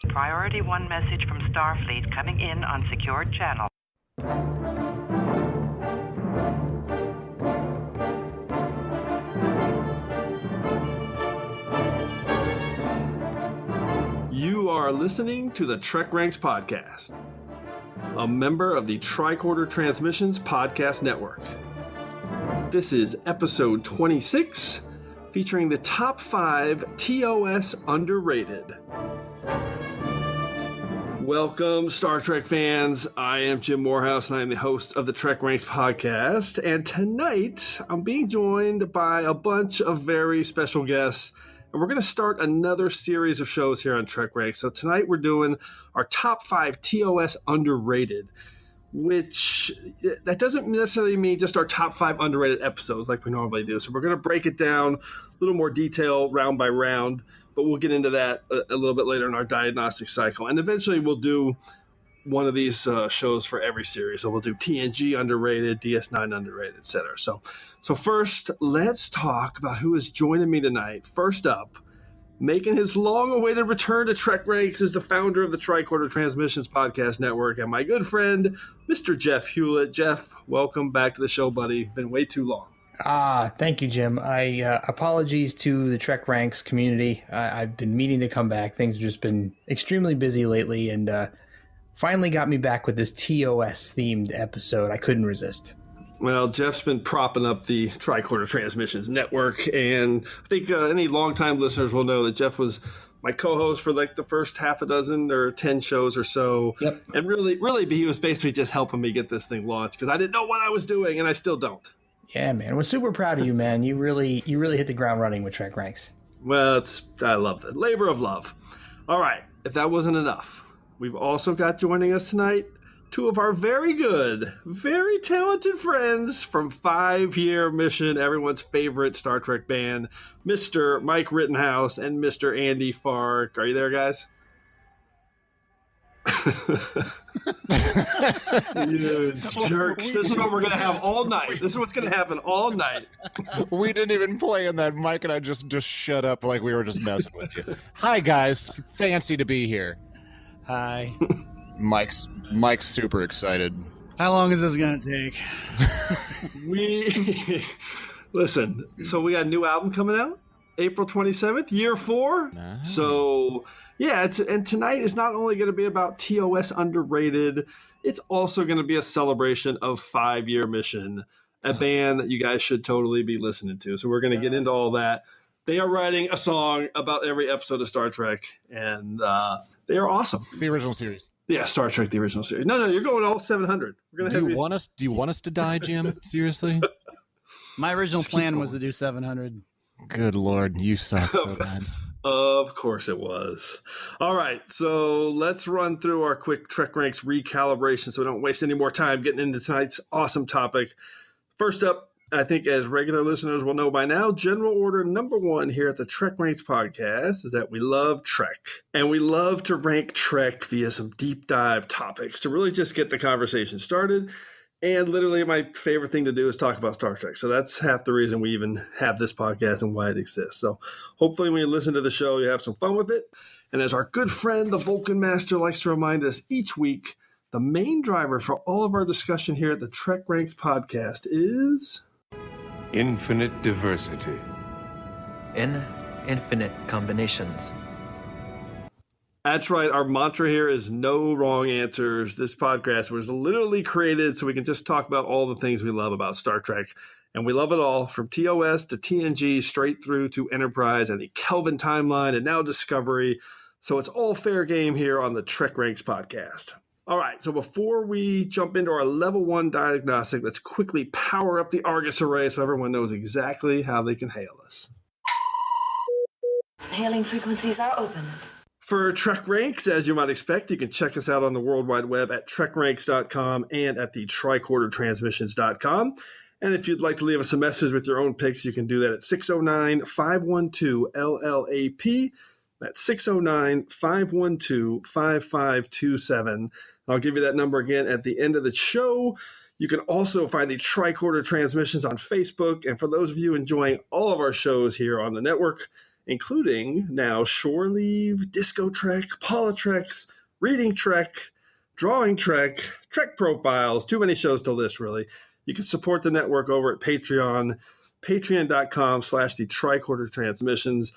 Priority 1 message from Starfleet coming in on secured channel. You are listening to the TrekRanks podcast, a member of the Tricorder Transmissions Podcast Network. This is episode 26, featuring the top 5 TOS Underrated. Welcome, Star Trek fans. I am Jim Moorhouse, and I am the host of the TrekRanks podcast. And tonight, I'm being joined by a bunch of very special guests. And we're going to start another series of shows here on TrekRanks. So tonight we're doing our top 5 TOS Underrated, which that doesn't necessarily mean just our top 5 underrated episodes like we normally do. So we're going to break it down a little more detail round by round, but we'll get into that a little bit later in our diagnostic cycle. And eventually we'll do one of these shows for every series. So we'll do TNG Underrated, DS9 Underrated, etc. So first, let's talk about who is joining me tonight. First up, making his long-awaited return to TrekRanks is the founder of the Tricorder Transmissions Podcast Network and my good friend, Mr. Jeff Hulit. Jeff, welcome back to the show, buddy. Been way too long. Thank you, Jim. Apologies to the TrekRanks community. I've been meaning to come back. Things have just been extremely busy lately, and finally got me back with this TOS-themed episode. I couldn't resist. Well, Jeff's been propping up the Tricorder Transmissions Network, and I think any longtime listeners will know that Jeff was my co-host for like the first half a dozen or 10 shows or so. Yep. And really, he was basically just helping me get this thing launched because I didn't know what I was doing, and I still don't. Yeah, man. We're super proud of you, man. You really hit the ground running with TrekRanks. Well, I love it. Labor of love. All right. If that wasn't enough, we've also got joining us tonight two of our very good, very talented friends from 5-Year Mission, everyone's favorite Star Trek band, Mr. Mike Rittenhouse and Mr. Andy Fark. Are you there, guys? You jerks. This is what we're going to have all night. This is what's going to happen all night. We didn't even play in that. Mike and I just shut up like we were just messing with you. Hi, guys. Fancy to be here. Hi. Mike's super excited. How long is this going to take? Listen, so we got a new album coming out April 27th, year 4. Nice. So yeah, and tonight is not only going to be about TOS Underrated, it's also going to be a celebration of 5-Year Mission, a band that you guys should totally be listening to. So we're going to get into all that. They are writing a song about every episode of Star Trek, and they are awesome. The original series. Yeah, Star Trek, the original series. No, you're going all 700. We're gonna do you want us to die, Jim? Seriously? My original plan was to do 700. Good Lord, you suck so bad. Of course it was. All right, so let's run through our quick TrekRanks recalibration so we don't waste any more time getting into tonight's awesome topic. First up, I think as regular listeners will know by now, general order number 1 here at the TrekRanks podcast is that we love Trek. And we love to rank Trek via some deep dive topics to really just get the conversation started. And literally my favorite thing to do is talk about Star Trek. So that's half the reason we even have this podcast and why it exists. So hopefully when you listen to the show, you have some fun with it. And as our good friend, the Vulcan Master, likes to remind us each week, the main driver for all of our discussion here at the TrekRanks podcast is infinite diversity. In infinite combinations. That's right. Our mantra here is no wrong answers. This podcast was literally created so we can just talk about all the things we love about Star Trek. And we love it all, from TOS to TNG, straight through to Enterprise and the Kelvin timeline and now Discovery. So it's all fair game here on the TrekRanks podcast. All right, so before we jump into our Level 1 Diagnostic, let's quickly power up the Argus array so everyone knows exactly how they can hail us. Hailing frequencies are open. For TrekRanks, as you might expect, you can check us out on the World Wide Web at TrekRanks.com and at the TricorderTransmissions.com. And if you'd like to leave us a message with your own picks, you can do that at 609-512-LLAP. That's 609-512-5527. I'll give you that number again at the end of the show. You can also find the Tricorder Transmissions on Facebook. And for those of you enjoying all of our shows here on the network, including now Shore Leave, Disco Trek, Politreks, Reading Trek, Drawing Trek, Trek Profiles, too many shows to list, really. You can support the network over at Patreon, patreon.com/the Tricorder Transmissions.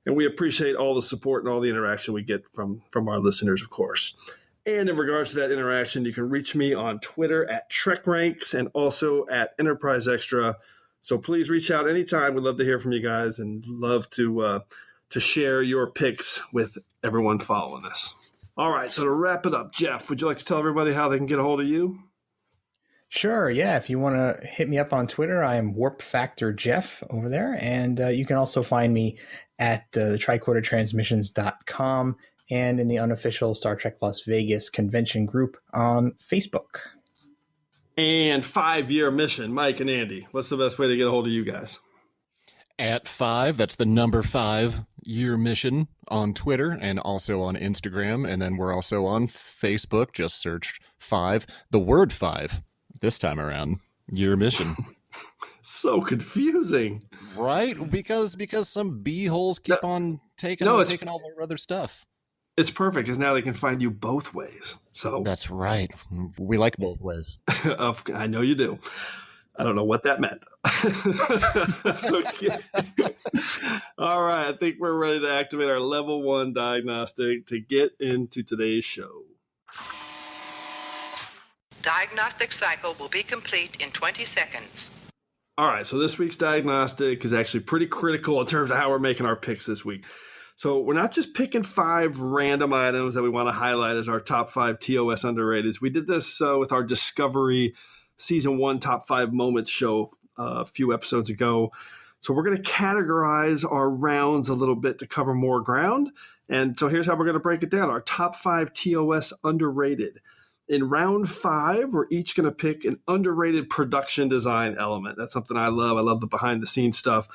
And we appreciate all the support and all the interaction we get from our listeners, of course. And in regards to that interaction, you can reach me on Twitter at TrekRanks and also at Enterprise Extra. So please reach out anytime. We'd love to hear from you guys and love to share your picks with everyone following us. All right, so to wrap it up, Jeff, would you like to tell everybody how they can get a hold of you? Sure, yeah. If you want to hit me up on Twitter, I am Warp Factor Jeff over there. And you can also find me at the tricordertransmissions.com and in the unofficial Star Trek Las Vegas convention group on Facebook. And 5-year mission, Mike and Andy. What's the best way to get a hold of you guys? At 5, that's the number 5-year mission on Twitter and also on Instagram. And then we're also on Facebook. Just search 5, the word 5 this time around. Year mission. So confusing. Right? Because some b-holes keep on taking all their other stuff. It's perfect because now they can find you both ways. So that's right. We like both ways. I know you do. I don't know what that meant. Okay. All right. I think we're ready to activate our Level 1 Diagnostic to get into today's show. Diagnostic cycle will be complete in 20 seconds. All right. So this week's diagnostic is actually pretty critical in terms of how we're making our picks this week. So we're not just picking 5 random items that we want to highlight as our top 5 TOS underrated. We did this with our Discovery Season 1 Top 5 Moments show a few episodes ago. So we're going to categorize our rounds a little bit to cover more ground. And so here's how we're going to break it down. Our top 5 TOS underrated. In round 5, we're each going to pick an underrated production design element. That's something I love. I love the behind-the-scenes stuff.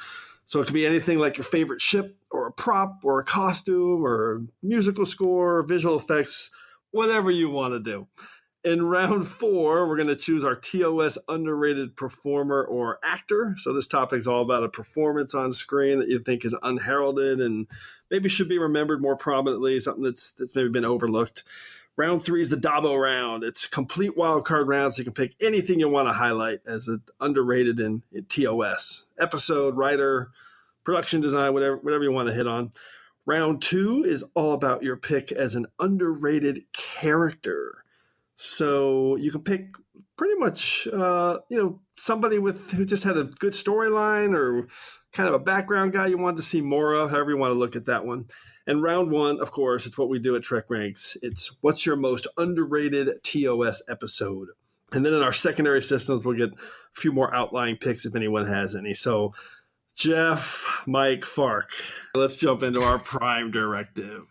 So it could be anything like your favorite ship or a prop or a costume or a musical score, visual effects, whatever you want to do. In round 4, we're going to choose our TOS underrated performer or actor. So this topic is all about a performance on screen that you think is unheralded and maybe should be remembered more prominently, something that's maybe been overlooked. Round 3 is the Dabo round. It's complete wildcard round, so you can pick anything you want to highlight as an underrated in TOS. Episode, writer, production design, whatever you want to hit on. Round 2 is all about your pick as an underrated character. So you can pick pretty much, somebody who just had a good storyline or kind of a background guy you wanted to see more of, however you want to look at that one. And round 1, of course, it's what we do at TrekRanks. It's what's your most underrated TOS episode. And then in our secondary systems, we'll get a few more outlying picks if anyone has any. So Jeff, Mike, Fark, let's jump into our Prime Directive.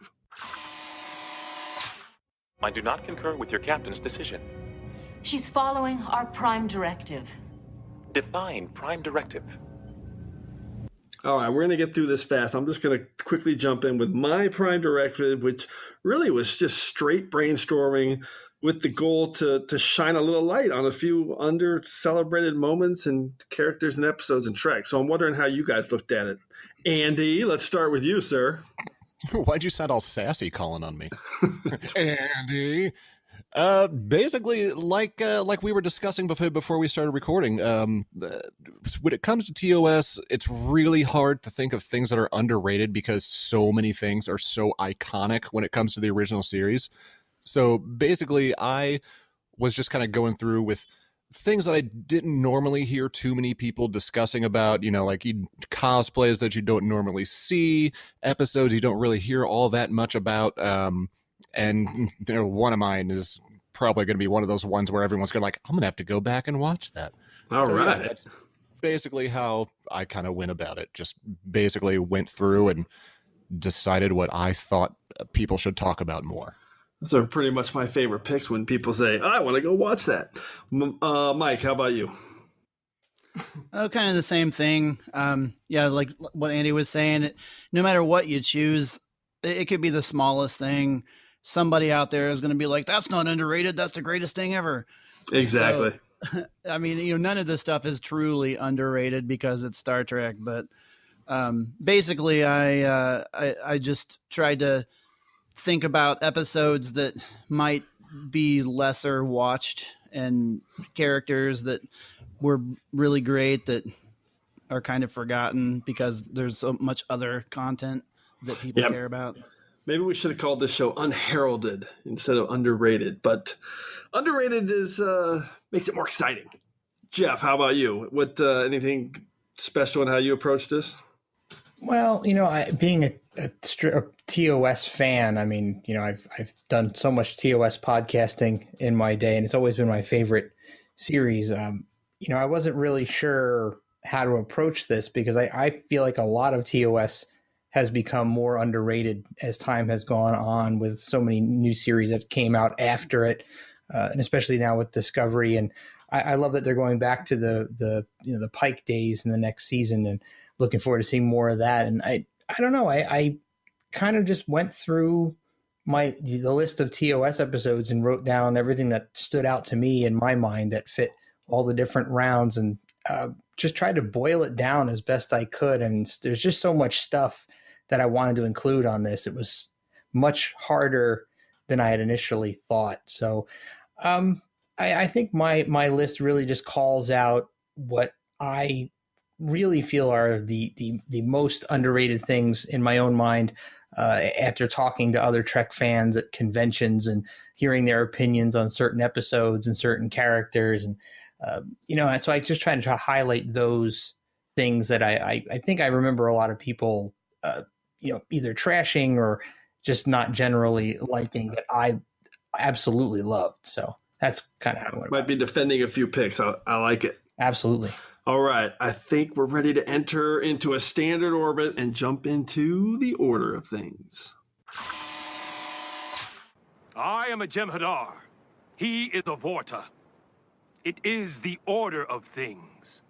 I do not concur with your captain's decision. She's following our Prime Directive. Define Prime Directive. All right, we're going to get through this fast. I'm just going to quickly jump in with my Prime Directive, which really was just straight brainstorming with the goal to shine a little light on a few under-celebrated moments and characters and episodes in Trek. So I'm wondering how you guys looked at it. Andy, let's start with you, sir. Why'd you sound all sassy calling on me? Andy. Basically, like we were discussing before we started recording, when it comes to TOS, it's really hard to think of things that are underrated because so many things are so iconic when it comes to the original series. So basically, I was just kind of going through with things that I didn't normally hear too many people discussing about, like cosplays that you don't normally see, episodes you don't really hear all that much about. And one of mine is probably going to be one of those ones where everyone's going to I'm going to have to go back and watch that. All right. Yeah, that's basically how I kind of went about it. Just basically went through and decided what I thought people should talk about more. Those are pretty much my favorite picks when people say, I want to go watch that. Mike, how about you? Kind of the same thing. Like what Andy was saying, no matter what you choose, it could be the smallest thing. Somebody out there is going to be like, that's not underrated. That's the greatest thing ever. Exactly. So, none of this stuff is truly underrated because it's Star Trek, but Basically, I just tried to think about episodes that might be lesser watched and characters that were really great that are kind of forgotten because there's so much other content that people care about. Maybe we should have called this show Unheralded instead of Underrated, but Underrated is makes it more exciting. Jeff, how about you? What anything special in how you approach this? Well, being a TOS fan, I mean, I've done so much TOS podcasting in my day, and it's always been my favorite series. I wasn't really sure how to approach this because I feel like a lot of TOS has become more underrated as time has gone on with so many new series that came out after it, and especially now with Discovery. And I love that they're going back to the Pike days in the next season, and looking forward to seeing more of that. And I don't know, I kind of just went through the list of TOS episodes and wrote down everything that stood out to me in my mind that fit all the different rounds, and just tried to boil it down as best I could. And there's just so much stuff that I wanted to include on this. It was much harder than I had initially thought. So I think my list really just calls out what I really feel are the most underrated things in my own mind after talking to other Trek fans at conventions and hearing their opinions on certain episodes and certain characters. And, so I just tried to highlight those things that I think I remember a lot of people, either trashing or just not generally liking that I absolutely loved. So that's kind of how it went. Might be defending a few picks. I like it. Absolutely. All right. I think we're ready to enter into a standard orbit and jump into the order of things. I am a Jem'Hadar. He is a Vorta. It is the order of things.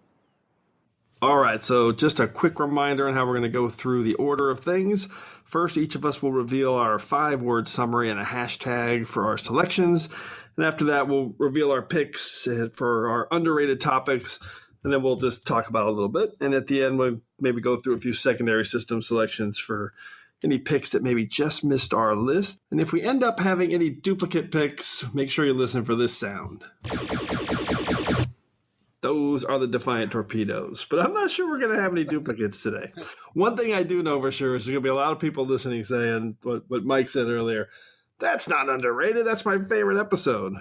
All right, so just a quick reminder on how we're going to go through the order of things. First, each of us will reveal our 5-word summary and a hashtag for our selections. And after that, we'll reveal our picks for our underrated topics. And then we'll just talk about it a little bit. And at the end, we'll maybe go through a few secondary system selections for any picks that maybe just missed our list. And if we end up having any duplicate picks, make sure you listen for this sound. Those are the Defiant Torpedoes. But I'm not sure we're going to have any duplicates today. One thing I do know for sure is there's going to be a lot of people listening saying what Mike said earlier. That's not underrated. That's my favorite episode.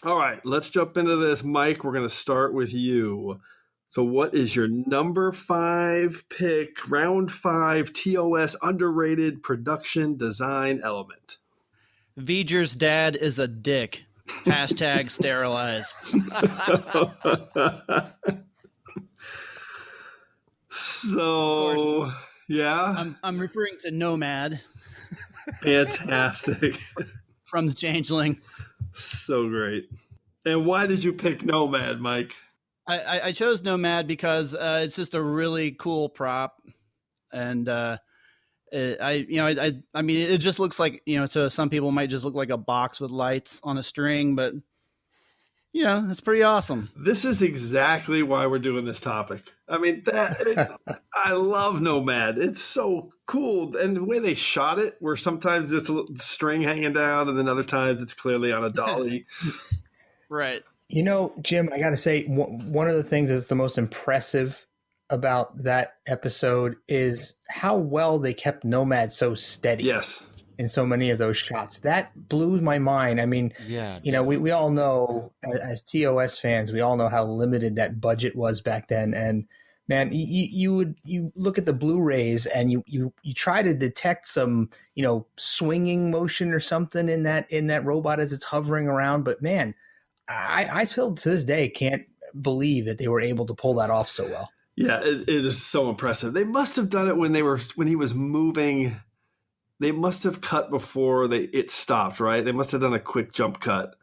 All right, let's jump into this. Mike, we're going to start with you. So what is your number 5 pick, round 5 TOS underrated production design element? V'ger's dad is a dick. Hashtag sterilize. So, yeah. I'm referring to Nomad. Fantastic. From the Changeling. So great. And why did you pick Nomad, Mike? I chose Nomad because it's just a really cool prop, and I mean, it just looks like, to some people it might just look like a box with lights on a string, but it's pretty awesome. This is exactly why we're doing this topic. I mean, I love Nomad. It's so cool, and the way they shot it, where sometimes it's a string hanging down, and then other times it's clearly on a dolly. Right. Jim, I got to say, one of the things that's the most impressive about that episode is how well they kept Nomad so steady. Yes. In so many of those shots. That blew my mind. I mean, we all know, as TOS fans, we all know how limited that budget was back then. And man, you look at the Blu-rays and you try to detect some, swinging motion or something in that robot as it's hovering around. But man, I still to this day can't believe that they were able to pull that off so well. Yeah, it is so impressive. They must have done it when he was moving. They must have cut before it stopped, right? They must have done a quick jump cut,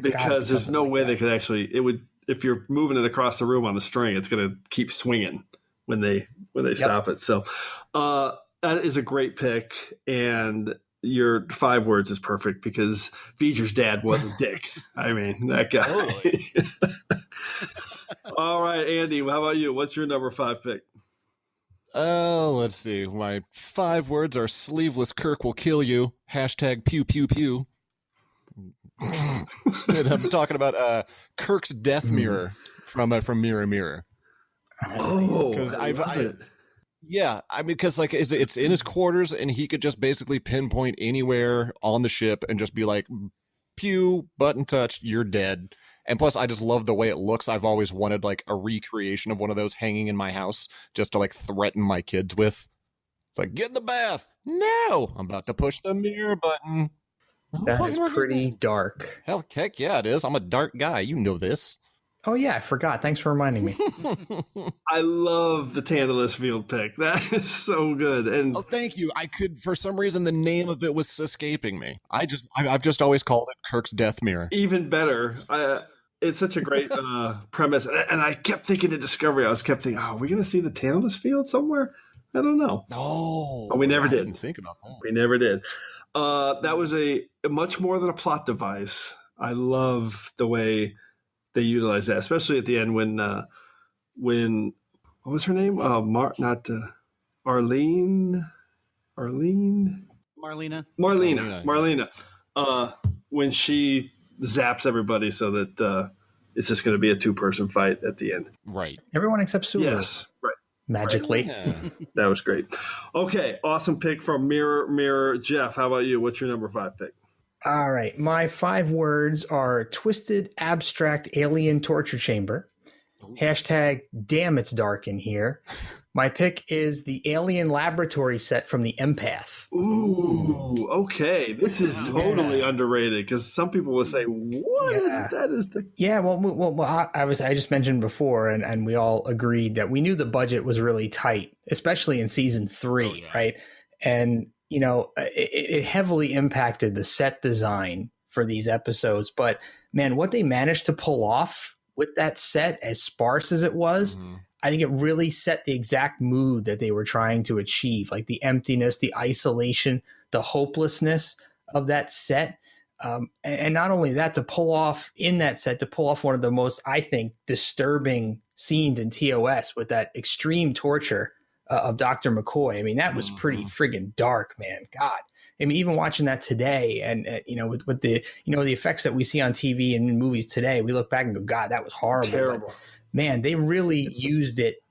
because there's no way they could actually. It would, if you're moving it across the room on the string, it's going to keep swinging when they stop it. So that is a great pick, and your 5 words is perfect because V'ger's dad was a dick. I mean, that guy. Totally. All right, Andy, how about you? What's your number 5 pick? Let's see. My 5 words are sleeveless Kirk will kill you. Hashtag pew pew pew. And I'm talking about Kirk's death mirror from Mirror Mirror. Oh, because I love it. Yeah, I mean, because like it's in his quarters, and he could just basically pinpoint anywhere on the ship and just be like, "Pew, button touched, you're dead." And plus, I just love the way it looks. I've always wanted like a recreation of one of those hanging in my house, just to like threaten my kids with. It's like, get in the bath. No, I'm about to push the mirror button. That is pretty dark. Heck yeah, it is. I'm a dark guy. You know this. Oh yeah, I forgot. Thanks for reminding me. I love the Tantalus field pick. That is so good. And oh, thank you. I could, for some reason, the name of it was escaping me. I've just always called it Kirk's death mirror. Even better. It's such a great premise. And I kept thinking to Discovery, are we going to see the Tantalus field somewhere? I don't know. Oh, we never did. I didn't think about that. We never did. That was a much more than a plot device. I love the way they utilize that, especially at the end when what was her name? Marlena. When she zaps everybody so that it's just going to be a 2-person fight at the end. Right. Everyone except Sulu. Yes. Right. Magically. Right. Yeah. That was great. Okay. Awesome pick from Mirror Mirror. Jeff, how about you? What's your number 5 pick? All right. My 5 words are twisted, abstract alien torture chamber. Hashtag damn it's dark in here. My pick is the alien laboratory set from the Empath. Ooh, okay. This is totally underrated because some people will say, "What is that?" Yeah. Well, I just mentioned before, and we all agreed that we knew the budget was really tight, especially in season 3, right? And you know, it heavily impacted the set design for these episodes. But man, what they managed to pull off with that set, as sparse as it was, I think it really set the exact mood that they were trying to achieve, like the emptiness, the isolation, the hopelessness of that set. And not only that, to pull off one of the most, I think, disturbing scenes in TOS with that extreme torture of Dr. McCoy. I mean, that was pretty friggin' dark, man. God. I mean, even watching that today and, with the, the effects that we see on TV and in movies today, we look back and go, God, that was horrible. Terrible. But, man, they really used it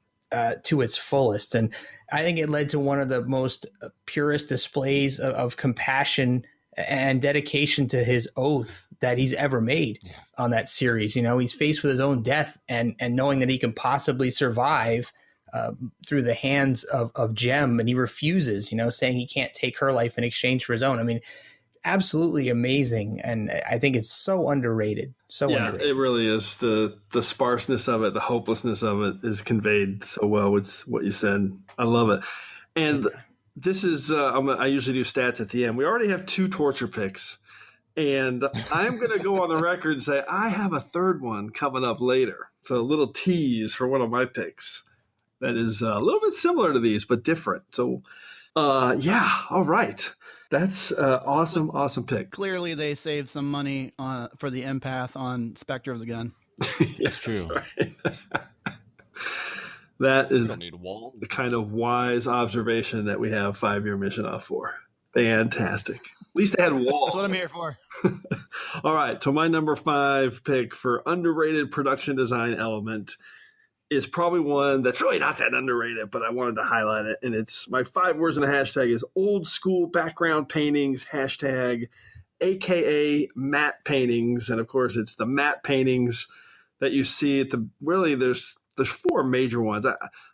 to its fullest. And I think it led to one of the most purest displays of compassion and dedication to his oath that he's ever made on that series. He's faced with his own death and knowing that he can possibly survive through the hands of Jem, and he refuses, saying he can't take her life in exchange for his own. I mean, absolutely amazing, and I think it's so underrated. Underrated. It really is. The sparseness of it, the hopelessness of it is conveyed so well with what you said. I love it. And this is, I usually do stats at the end. We already have 2 torture picks, and I'm going to go on the record and say I have a 3rd one coming up later. So a little tease for one of my picks that is a little bit similar to these, but different. So, all right. That's awesome pick. Clearly, they saved some money for the Empath on Spectre of the Gun. That's true. Right. That is the kind of wise observation that we have 5-year mission off for. Fantastic. At least they had walls. That's what I'm here for. All right. So my number 5 pick for underrated production design element is probably one that's really not that underrated, but I wanted to highlight it. And it's my 5 words in a hashtag is old school background paintings, hashtag AKA matte paintings. And of course, it's the matte paintings that you see at there's 4 major ones.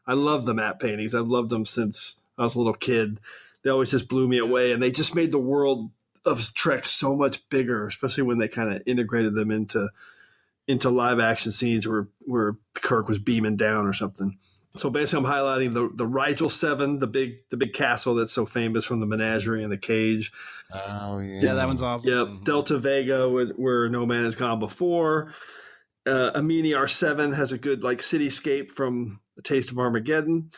I love the matte paintings. I've loved them since I was a little kid. They always just blew me away. And they just made the world of Trek so much bigger, especially when they kind of integrated them into live action scenes where Kirk was beaming down or something. So basically I'm highlighting the Rigel 7, the big castle that's so famous from the menagerie and the cage. Oh yeah. Yeah, that one's awesome. Yep. Mm-hmm. Delta Vega where no man has gone before. Amini R7 has a good cityscape from A Taste of Armageddon.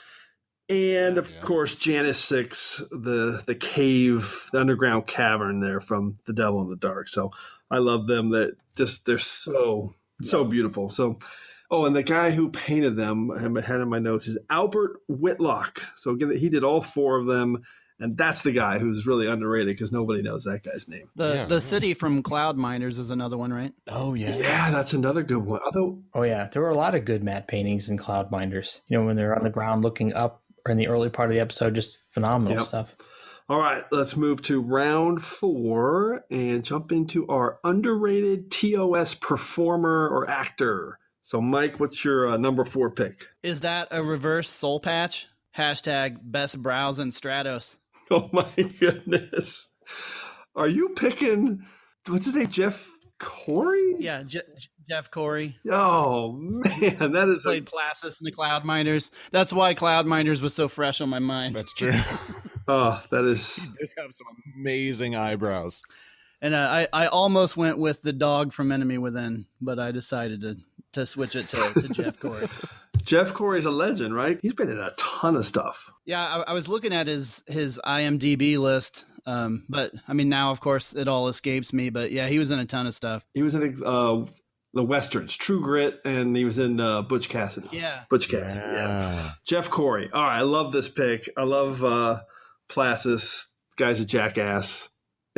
And of course Janus 6, the cave, the underground cavern there from The Devil in the Dark. So I love them. They're so beautiful. So Oh, and the guy who painted them, I had in my notes, is Albert Whitlock. So again, he did all 4 of them, and that's the guy who's really underrated because nobody knows that guy's name. The city from Cloud Miners is another one, right? Oh, yeah. Yeah, that's another good one. Oh, yeah. There were a lot of good matte paintings in Cloud Minders. You know, when they're on the ground looking up or in the early part of the episode, just phenomenal stuff. All right, let's move to round 4 and jump into our underrated TOS performer or actor. So, Mike, what's your number 4 pick? Is that a reverse soul patch? Hashtag best brows in Stratos. Oh, my goodness. Are you picking, what's his name, Jeff Corey? Yeah, Jeff Corey. Oh, man, that is played Placis in the Cloud Miners. That's why Cloud Miners was so fresh on my mind. That's true. Oh, that is... He did have some amazing eyebrows. And I almost went with the dog from Enemy Within, but I decided to switch it to Jeff Corey. Jeff Corey's a legend, right? He's been in a ton of stuff. Yeah, I was looking at his IMDb list, but I mean, now, of course, it all escapes me. But yeah, he was in a ton of stuff. He was in the Westerns, True Grit, and he was in Butch Cassidy. Yeah. Butch Cassidy, yeah. Jeff Corey. All right, I love this pick. I love Placis. Guy's a jackass.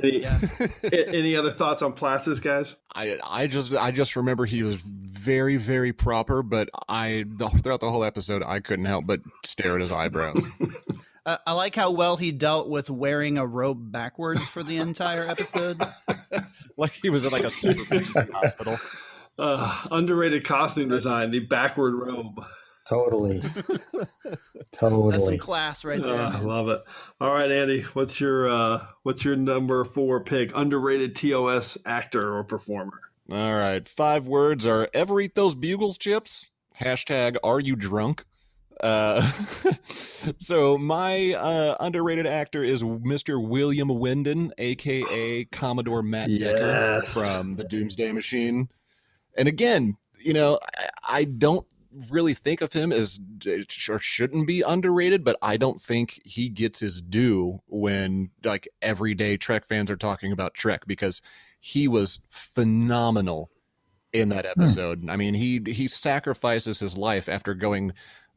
Any other thoughts on Placis, guys? I just remember he was very, very proper, but throughout the whole episode, I couldn't help but stare at his eyebrows. I like how well he dealt with wearing a robe backwards for the entire episode. Like he was in like a super fancy hospital. Underrated costume design, the backward robe. Totally. That's some class right there. I love it. All right, Andy, what's your number 4 pick? Underrated TOS actor or performer? All right, 5 words are: ever eat those Bugles chips? Hashtag are you drunk? So my underrated actor is Mr. William Wyndon, aka Commodore Matt Decker from the Doomsday Machine. And again, you know, I don't really think of him as, or shouldn't be underrated, but I don't think he gets his due when like everyday Trek fans are talking about Trek, because he was phenomenal in that episode. I mean, he sacrifices his life after going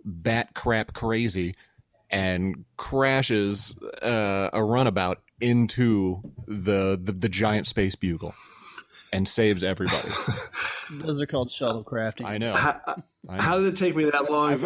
bat crap crazy and crashes a runabout into the giant space bugle and saves everybody. Those are called shuttlecrafting. I know. How did it take me that long?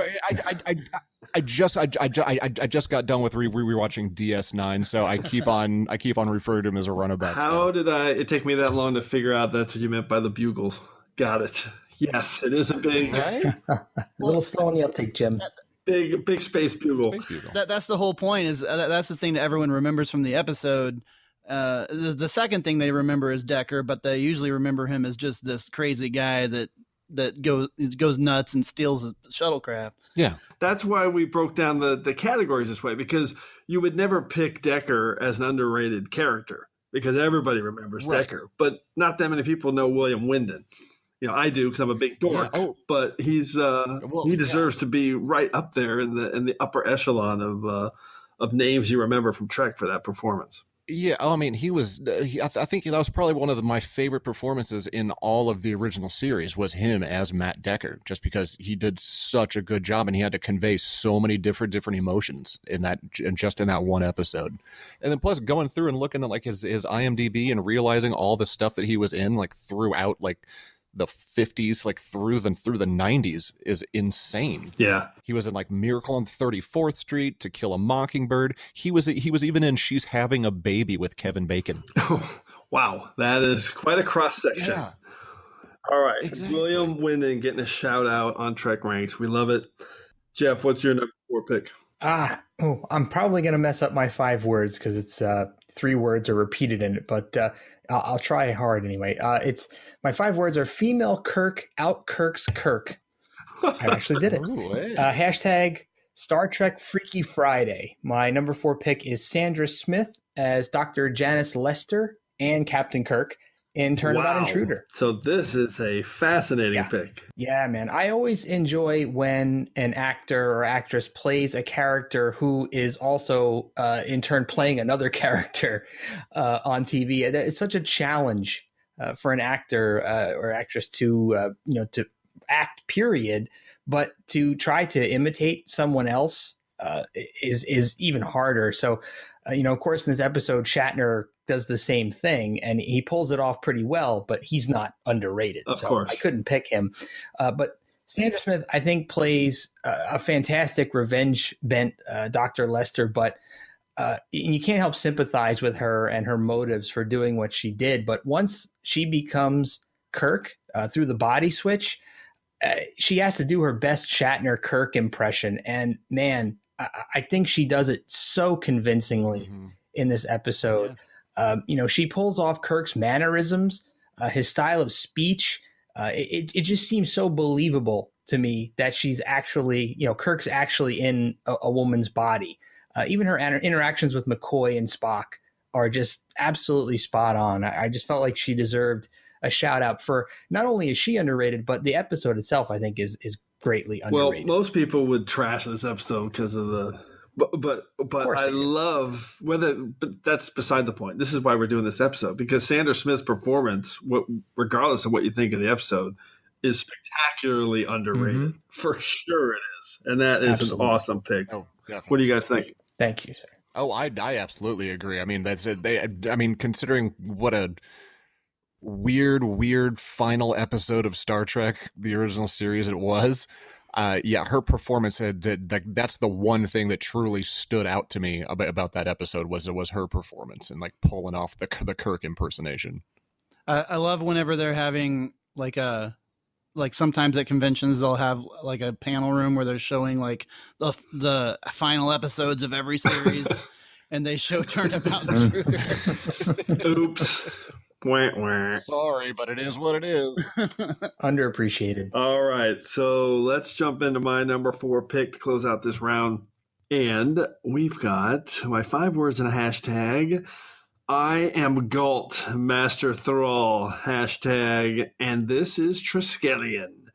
I just got done with rewatching DS9, so I keep on referring to him as a runabout. How did it take me that long to figure out that's what you meant by the bugles? Got it. Yes, it is a big, right? A little slow on the uptake, Jim. Big space bugle. That's the whole point. Is that's the thing that everyone remembers from the episode. The second thing they remember is Decker, but they usually remember him as just this crazy guy that goes nuts and steals a shuttlecraft. Yeah, that's why we broke down the categories this way, because you would never pick Decker as an underrated character because everybody remembers Decker, but not that many people know William Wyndon. You know, I do because I'm a big dork, but he's he deserves to be right up there in the upper echelon of names you remember from Trek for that performance. Yeah, I mean, he was. I think that was probably one of my favorite performances in all of the original series was him as Matt Decker, just because he did such a good job and he had to convey so many different emotions in that one episode. And then plus going through and looking at like his IMDb and realizing all the stuff that he was in like throughout like the 50s, like through the 90s is insane. Yeah. He was in like Miracle on 34th Street, To Kill a Mockingbird. He was even in She's Having a Baby with Kevin Bacon. Oh, wow. That is quite a cross section. Yeah. All right. Exactly. William Wyndon getting a shout out on Trek Ranks. We love it. Jeff, what's your number 4 pick? I'm probably going to mess up my 5 words because it's 3 words are repeated in it, but I'll try hard anyway. It's my 5 words are female Kirk out Kirk's Kirk. I actually did it. Hashtag Star Trek Freaky Friday. My number 4 pick is Sandra Smith as Dr. Janice Lester and Captain Kirk in Turnabout Intruder. So this is a fascinating pick. Yeah, man. I always enjoy when an actor or actress plays a character who is also in turn playing another character on TV. It's such a challenge for an actor or actress to act period, but to try to imitate someone else is even harder. So, of course, in this episode, Shatner does the same thing, and he pulls it off pretty well, but he's not underrated. Of course. I couldn't pick him. But Sandra Smith, I think, plays a fantastic revenge-bent Dr. Lester, but you can't help sympathize with her and her motives for doing what she did. But once she becomes Kirk through the body switch, she has to do her best Shatner Kirk impression. And man, I think she does it so convincingly in this episode. Yeah. She pulls off Kirk's mannerisms, his style of speech. It just seems so believable to me that she's actually, Kirk's actually in a woman's body. Even her interactions with McCoy and Spock are just absolutely spot on. I just felt like she deserved a shout out for not only is she underrated, but the episode itself, I think, is greatly underrated. Well, most people would trash this episode because of the, but I love but that's beside the point. This is why we're doing this episode, because Sandra Smith's performance, regardless of what you think of the episode, is spectacularly underrated. For sure it is. And that is Absolutely. An awesome pick. Oh, definitely. What do you guys think? Thank you, sir. Oh, I absolutely agree. I mean, that's it. Considering what a weird final episode of Star Trek, the original series, it was. Her performance that's the one thing that truly stood out to me about that episode was her performance and like pulling off the Kirk impersonation. I love whenever they're having like sometimes at conventions they'll have like a panel room where they're showing like the final episodes of every series and they show Turnabout Intruder. Oops. Wah, wah. Sorry, but it is what it is. Underappreciated. All right, so let's jump into my number 4 pick to close out this round. And we've got my 5 words in a hashtag. I am Galt, Master Thrall, hashtag, and this is Triskelion.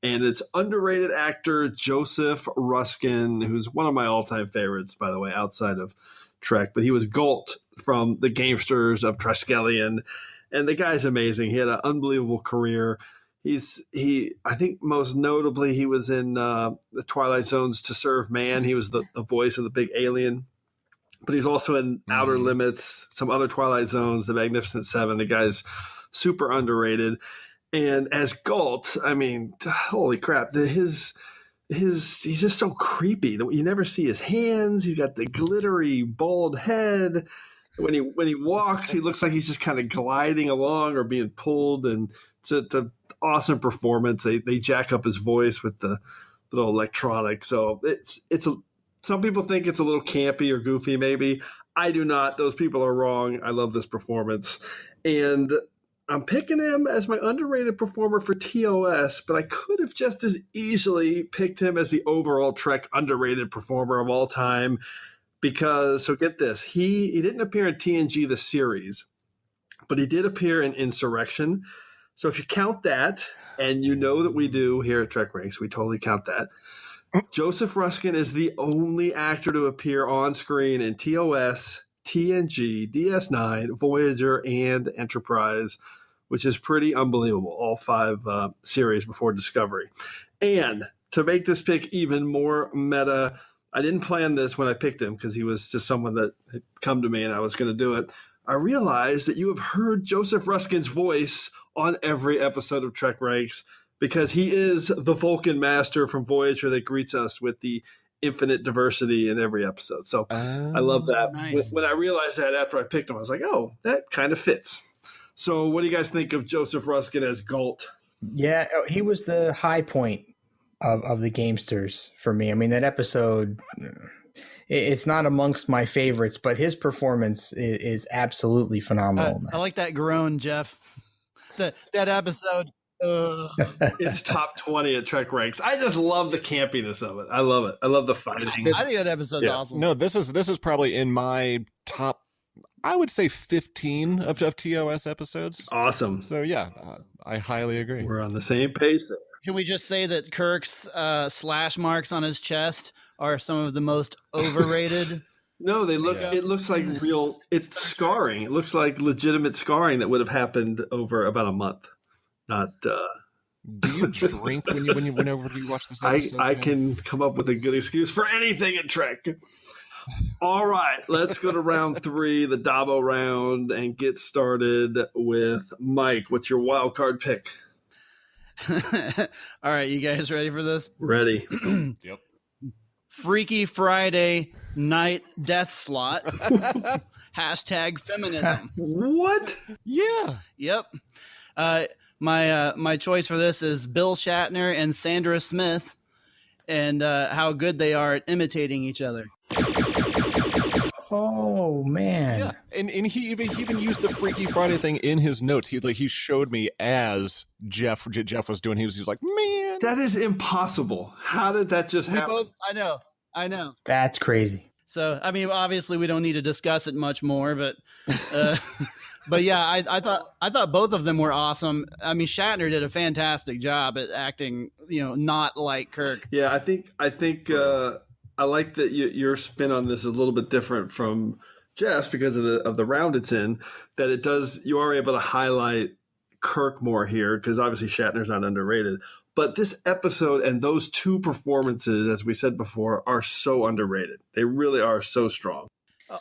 And it's underrated actor Joseph Ruskin, who's one of my all-time favorites, by the way, outside of Trek. But he was Galt from the Gamesters of Triskelion, and the guy's amazing. He had an unbelievable career. I think most notably he was in the Twilight Zone's To Serve Man. He was the voice of the big alien. But he's also in Outer Limits, some other Twilight Zones, The Magnificent Seven. The guy's super underrated. And as Galt, I mean, holy crap, he's just so creepy. You never see his hands. He's got the glittery bald head. When he walks, he looks like he's just kind of gliding along or being pulled. And it's an awesome performance. They jack up his voice with the little electronic. So some people think it's a little campy or goofy, maybe. I do not. Those people are wrong. I love this performance. And I'm picking him as my underrated performer for TOS, but I could have just as easily picked him as the overall Trek underrated performer of all time because, so get this, he didn't appear in TNG the series, but he did appear in Insurrection. So if you count that, and you know that we do here at TrekRanks, we totally count that. Joseph Ruskin is the only actor to appear on screen in TOS, TNG, DS9, Voyager, and Enterprise, which is pretty unbelievable, all 5 series before Discovery. And to make this pick even more meta, I didn't plan this when I picked him because he was just someone that had come to me and I was going to do it. I realized that you have heard Joseph Ruskin's voice on every episode of TrekRanks, because he is the Vulcan master from Voyager that greets us with the infinite diversity in every episode. So I love that. Nice. When I realized that after I picked him, I was like, oh, that kind of fits. So what do you guys think of Joseph Ruskin as Galt? Yeah, he was the high point of the Gamesters for me. I mean, that episode, it's not amongst my favorites, but his performance is absolutely phenomenal. I like that groan, Jeff. That episode. It's top 20 at TrekRanks. I just love the campiness of it. I love it. I love the fighting. I think that episode's awesome. No, this is probably in my top, I would say 15 of TOS episodes. Awesome. So yeah, I highly agree. We're on the same page there. Can we just say that Kirk's slash marks on his chest are some of the most overrated? No, they look. Yes. It looks like real. It's scarring. It looks like legitimate scarring that would have happened over about a month. Not Do you drink whenever you watch this episode? I can come up with a good excuse for anything in Trek. All right, let's go to round 3, the Dabo round, and get started with Mike. What's your wild card pick? All right, you guys ready for this? Ready. Yep. Freaky Friday night death slot. Hashtag feminism. What? Yeah. Yep. My choice for this is Bill Shatner and Sandra Smith, and how good they are at imitating each other. Oh man! Yeah, and he even used the Freaky Friday thing in his notes. He showed me as Jeff was doing. He was like, man, that is impossible. How did that just happen? I know. That's crazy. So I mean, obviously, we don't need to discuss it much more, but. But yeah, I thought both of them were awesome. I mean, Shatner did a fantastic job at acting, not like Kirk. Yeah, I think I like that your spin on this is a little bit different from Jeff's because of the round it's in. That you are able to highlight Kirk more here because obviously Shatner's not underrated. But this episode and those two performances, as we said before, are so underrated. They really are so strong.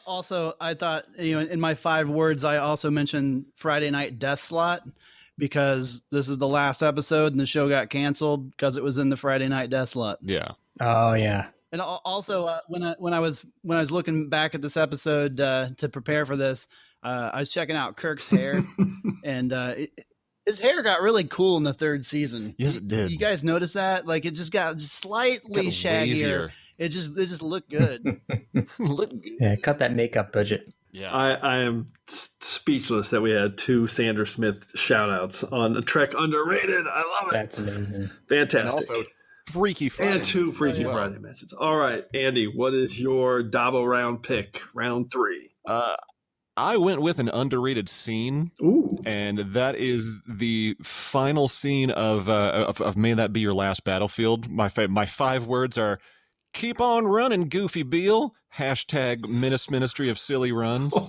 Also, I thought, in my 5 words, I also mentioned Friday night death slot because this is the last episode and the show got canceled because it was in the Friday night death slot. Yeah. Oh yeah. And also, when I was looking back at this episode to prepare for this, I was checking out Kirk's hair, and his hair got really cool in the 3rd season. Yes, it did. You guys notice that? Like it just got slightly shaggier. Wavier. It just looked good. Yeah, cut that makeup budget. Yeah. I am speechless that we had 2 Sandra Smith shout outs on Trek Underrated. I love it. That's amazing. Fantastic. And also Freaky Friday. And 2 Freaky Friday mentions. All right, Andy, what is your Dabo round pick? Round 3. I went with an underrated scene. Ooh. And that is the final scene of May That Be Your Last Battlefield. My 5 words are: keep on running, Goofy Beale. Hashtag Ministry of Silly Runs. All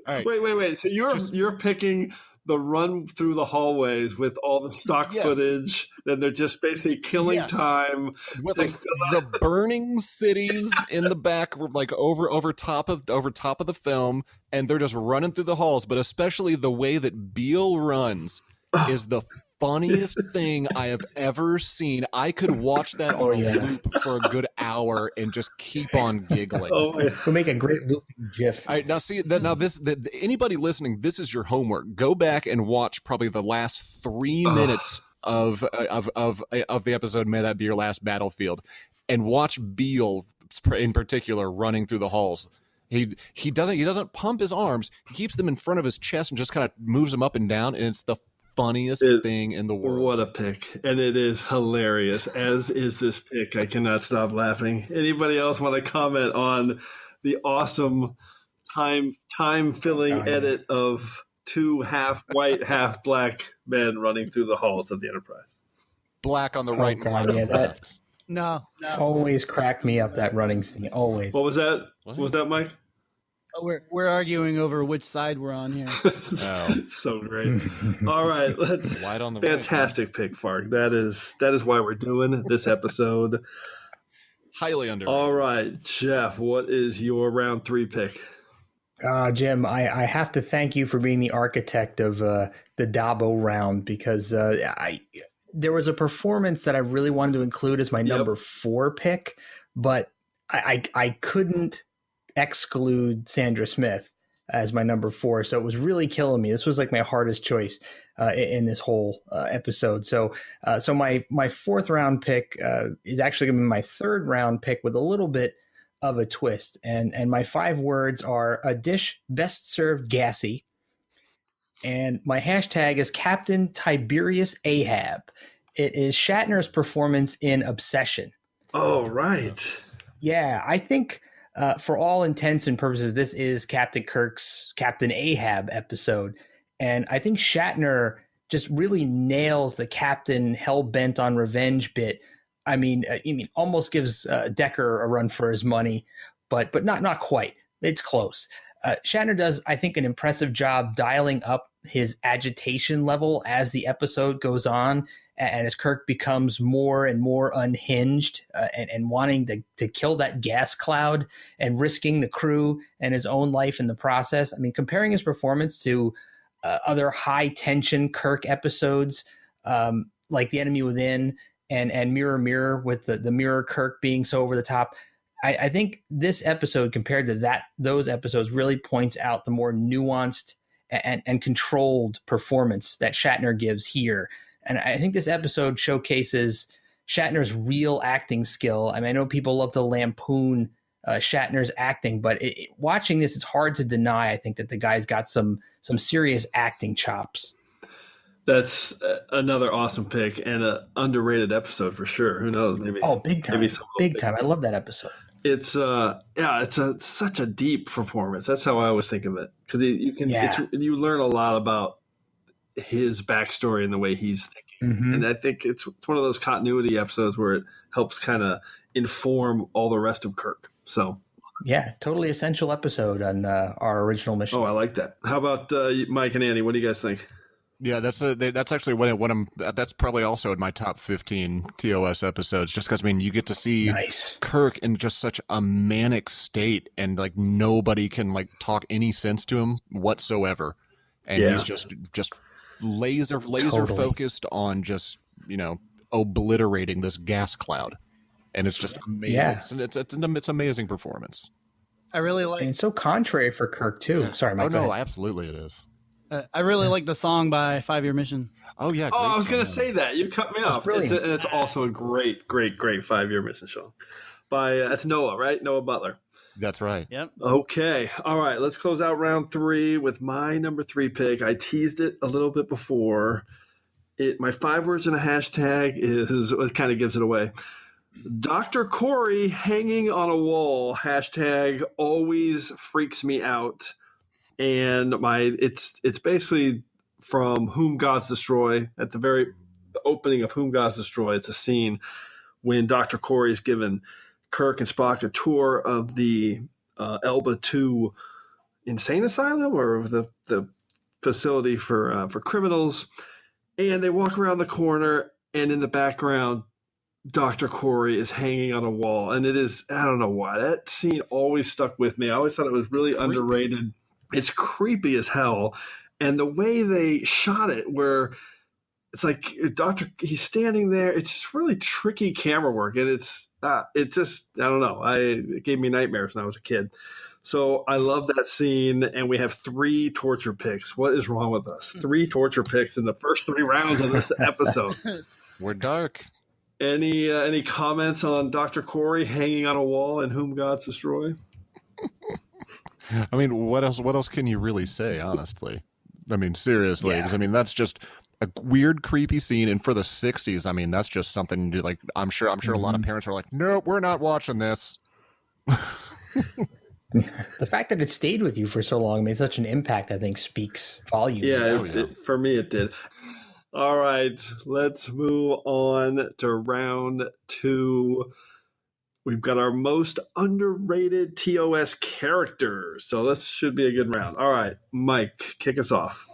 right. Wait. So you're picking the run through the hallways with all the stock footage, and they're just basically killing time with like the burning cities in the back, like over top of the film, and they're just running through the halls. But especially the way that Beale runs is the funniest thing I have ever seen. I could watch that on a loop for a good hour and just keep on giggling. We'll make a great looping GIF. All right, now see that. Now anybody listening, this is your homework. Go back and watch probably the last 3 minutes of the episode. May That Be Your Last Battlefield, and watch Beale in particular running through the halls. He doesn't pump his arms. He keeps them in front of his chest and just kind of moves them up and down, and it's the funniest thing in the world. What a pick. And it is hilarious, as is this pick. I cannot stop laughing. Anybody else want to comment on the awesome time-filling edit of 2 half white, half black men running through the halls of the Enterprise? Black on the right and white on the left. No. Always cracked me up, that running scene. Always. What was that? What was that, Mike? We're arguing over which side we're on here. So great. All right, let's. Light on the fantastic pick, Fark. That is why we're doing this episode. Highly underrated. All right, Jeff, what is your round 3 pick? Jim, I have to thank you for being the architect of the Dabo round because there was a performance that I really wanted to include as my number 4 pick, but I couldn't exclude Sandra Smith as my number 4, so it was really killing me. This was like my hardest choice in this whole episode. So my 4th round pick is actually going to be my 3rd round pick with a little bit of a twist, and my 5 words are: a dish best served gassy, and my hashtag is Captain Tiberius Ahab. It is Shatner's performance in Obsession. Oh, right. Yeah, I think for all intents and purposes, this is Captain Kirk's Captain Ahab episode. And I think Shatner just really nails the captain hell-bent on revenge bit. I mean, almost gives Decker a run for his money, but not quite. It's close. Shatner does, I think, an impressive job dialing up his agitation level as the episode goes on, and as Kirk becomes more and more unhinged and wanting to kill that gas cloud and risking the crew and his own life in the process. I mean, comparing his performance to other high tension Kirk episodes, like The Enemy Within and Mirror Mirror, with the Mirror Kirk being so over the top. I think this episode, compared to those episodes, really points out the more nuanced and controlled performance that Shatner gives here. And I think this episode showcases Shatner's real acting skill. I mean, I know people love to lampoon Shatner's acting, but watching this, it's hard to deny, I think, that the guy's got some serious acting chops. That's another awesome pick and an underrated episode for sure. Who knows? Maybe. Oh, big time. Maybe big time. I love that episode. It's such a deep performance. That's how I always think of it, because you learn a lot about his backstory and the way he's thinking. Mm-hmm. And I think it's one of those continuity episodes where it helps kind of inform all the rest of Kirk. So yeah, totally essential episode on our original mission. Oh, I like that. How about Mike and Andy? What do you guys think? Yeah, that's actually that's probably also in my top 15 TOS episodes, just because, I mean, you get to see Kirk in just such a manic state, and like nobody can like talk any sense to him whatsoever, and he's just laser focused on just, you know, obliterating this gas cloud, and it's just amazing. Yeah. It's amazing performance. I really like, and it's so contrary for Kirk too. Sorry, Mike. Oh no, absolutely it is. I really like the song by 5 Year Mission. Oh yeah. Oh, I was going to say that. You cut me off. It's also a great 5 Year Mission song by that's Noah, right? Noah Butler. That's right. Yep. Okay. All right. Let's close out round 3 with my number 3 pick. I teased it a little bit before. My 5 words in a hashtag is what kind of gives it away. Dr. Corey hanging on a wall. Hashtag always freaks me out. And it's basically from Whom Gods Destroy. At the opening of Whom Gods Destroy, it's a scene when Dr. Corey's given Kirk and Spock a tour of the Elba 2 insane asylum, or the facility for criminals, and they walk around the corner, and in the background, Dr. Corey is hanging on a wall, and it is, I don't know why, that scene always stuck with me. I always thought it was really underrated. It's creepy as hell. And the way they shot it, where it's like he's standing there, it's just really tricky camera work. And it just, I don't know. It gave me nightmares when I was a kid. So I love that scene. And we have 3 torture picks. What is wrong with us? 3 torture picks in the first 3 rounds of this episode. We're dark. Any comments on Dr. Corey hanging on a wall in Whom Gods Destroy? I mean, what else can you really say, honestly? I mean, seriously, because I mean, that's just a weird, creepy scene. And for the 60s, I mean, that's just something to, like, I'm sure a lot of parents are like, no, we're not watching this. The fact that it stayed with you for so long made such an impact, I think, speaks volumes. Yeah, for me, it did. All right, let's move on to round 2. We've got our most underrated TOS characters. So this should be a good round. All right, Mike, kick us off.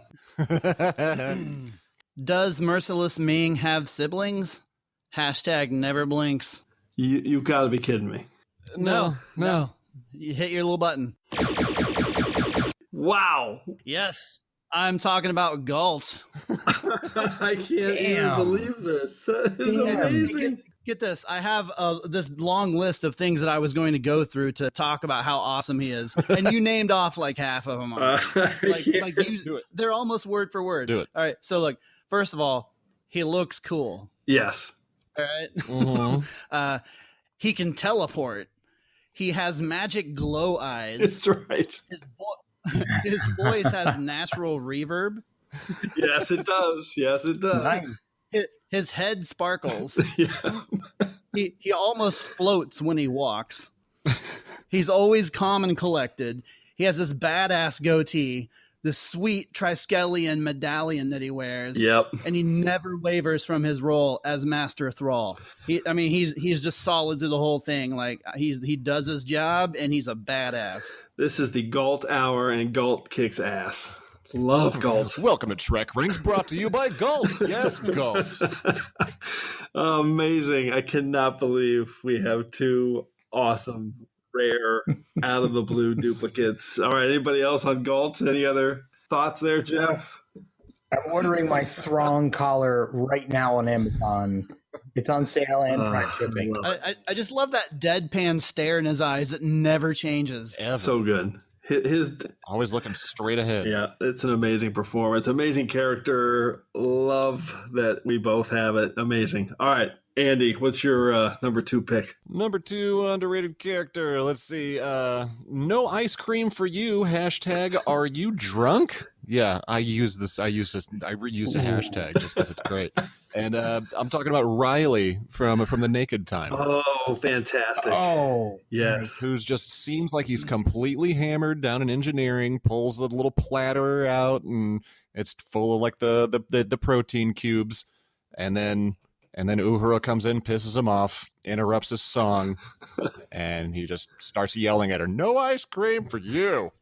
Does Merciless Ming have siblings? Hashtag never blinks. You got to be kidding me. No. You hit your little button. Wow. Yes. I'm talking about Galt. I can't even believe this. That is amazing. Get this. I have this long list of things that I was going to go through to talk about how awesome he is. And you named off like half of them. They're almost word for word. Do it. All right. So, look, first of all, he looks cool. Yes. All right. Mm-hmm. He can teleport. He has magic glow eyes. That's right. His voice has natural reverb. Yes, it does. Nice. His head sparkles. Yeah. He almost floats when he walks. He's always calm and collected. He has this badass goatee, this sweet Triskelion medallion that he wears. Yep. And he never wavers from his role as Master Thrall. He's just solid through the whole thing. Like he does his job and he's a badass. This is the Galt hour, and Galt kicks ass. Love Galt. Welcome to TrekRanks, brought to you by Galt. Yes, Galt. Amazing. I cannot believe we have two awesome, rare, out of the blue duplicates. All right, anybody else on Galt? Any other thoughts there, Jeff? I'm ordering my Throng collar right now on Amazon. It's on sale and Prime shipping. I just love that deadpan stare in his eyes that never changes. Ever. So good. His always looking straight ahead. Yeah, it's an amazing performance, amazing character. Love that we both have it. Amazing. All right, Andy, what's your number 2 pick? Number 2 underrated character. Let's see. No ice cream for you. Hashtag Are you drunk? Yeah, I reused a hashtag just because it's great. And I'm talking about Riley from The Naked Time. Oh, fantastic. Oh, yes. Who's just seems like he's completely hammered down in engineering, pulls the little platter out, and it's full of like the protein cubes. And then Uhura comes in, pisses him off, interrupts his song, and he just starts yelling at her, "No ice cream for you."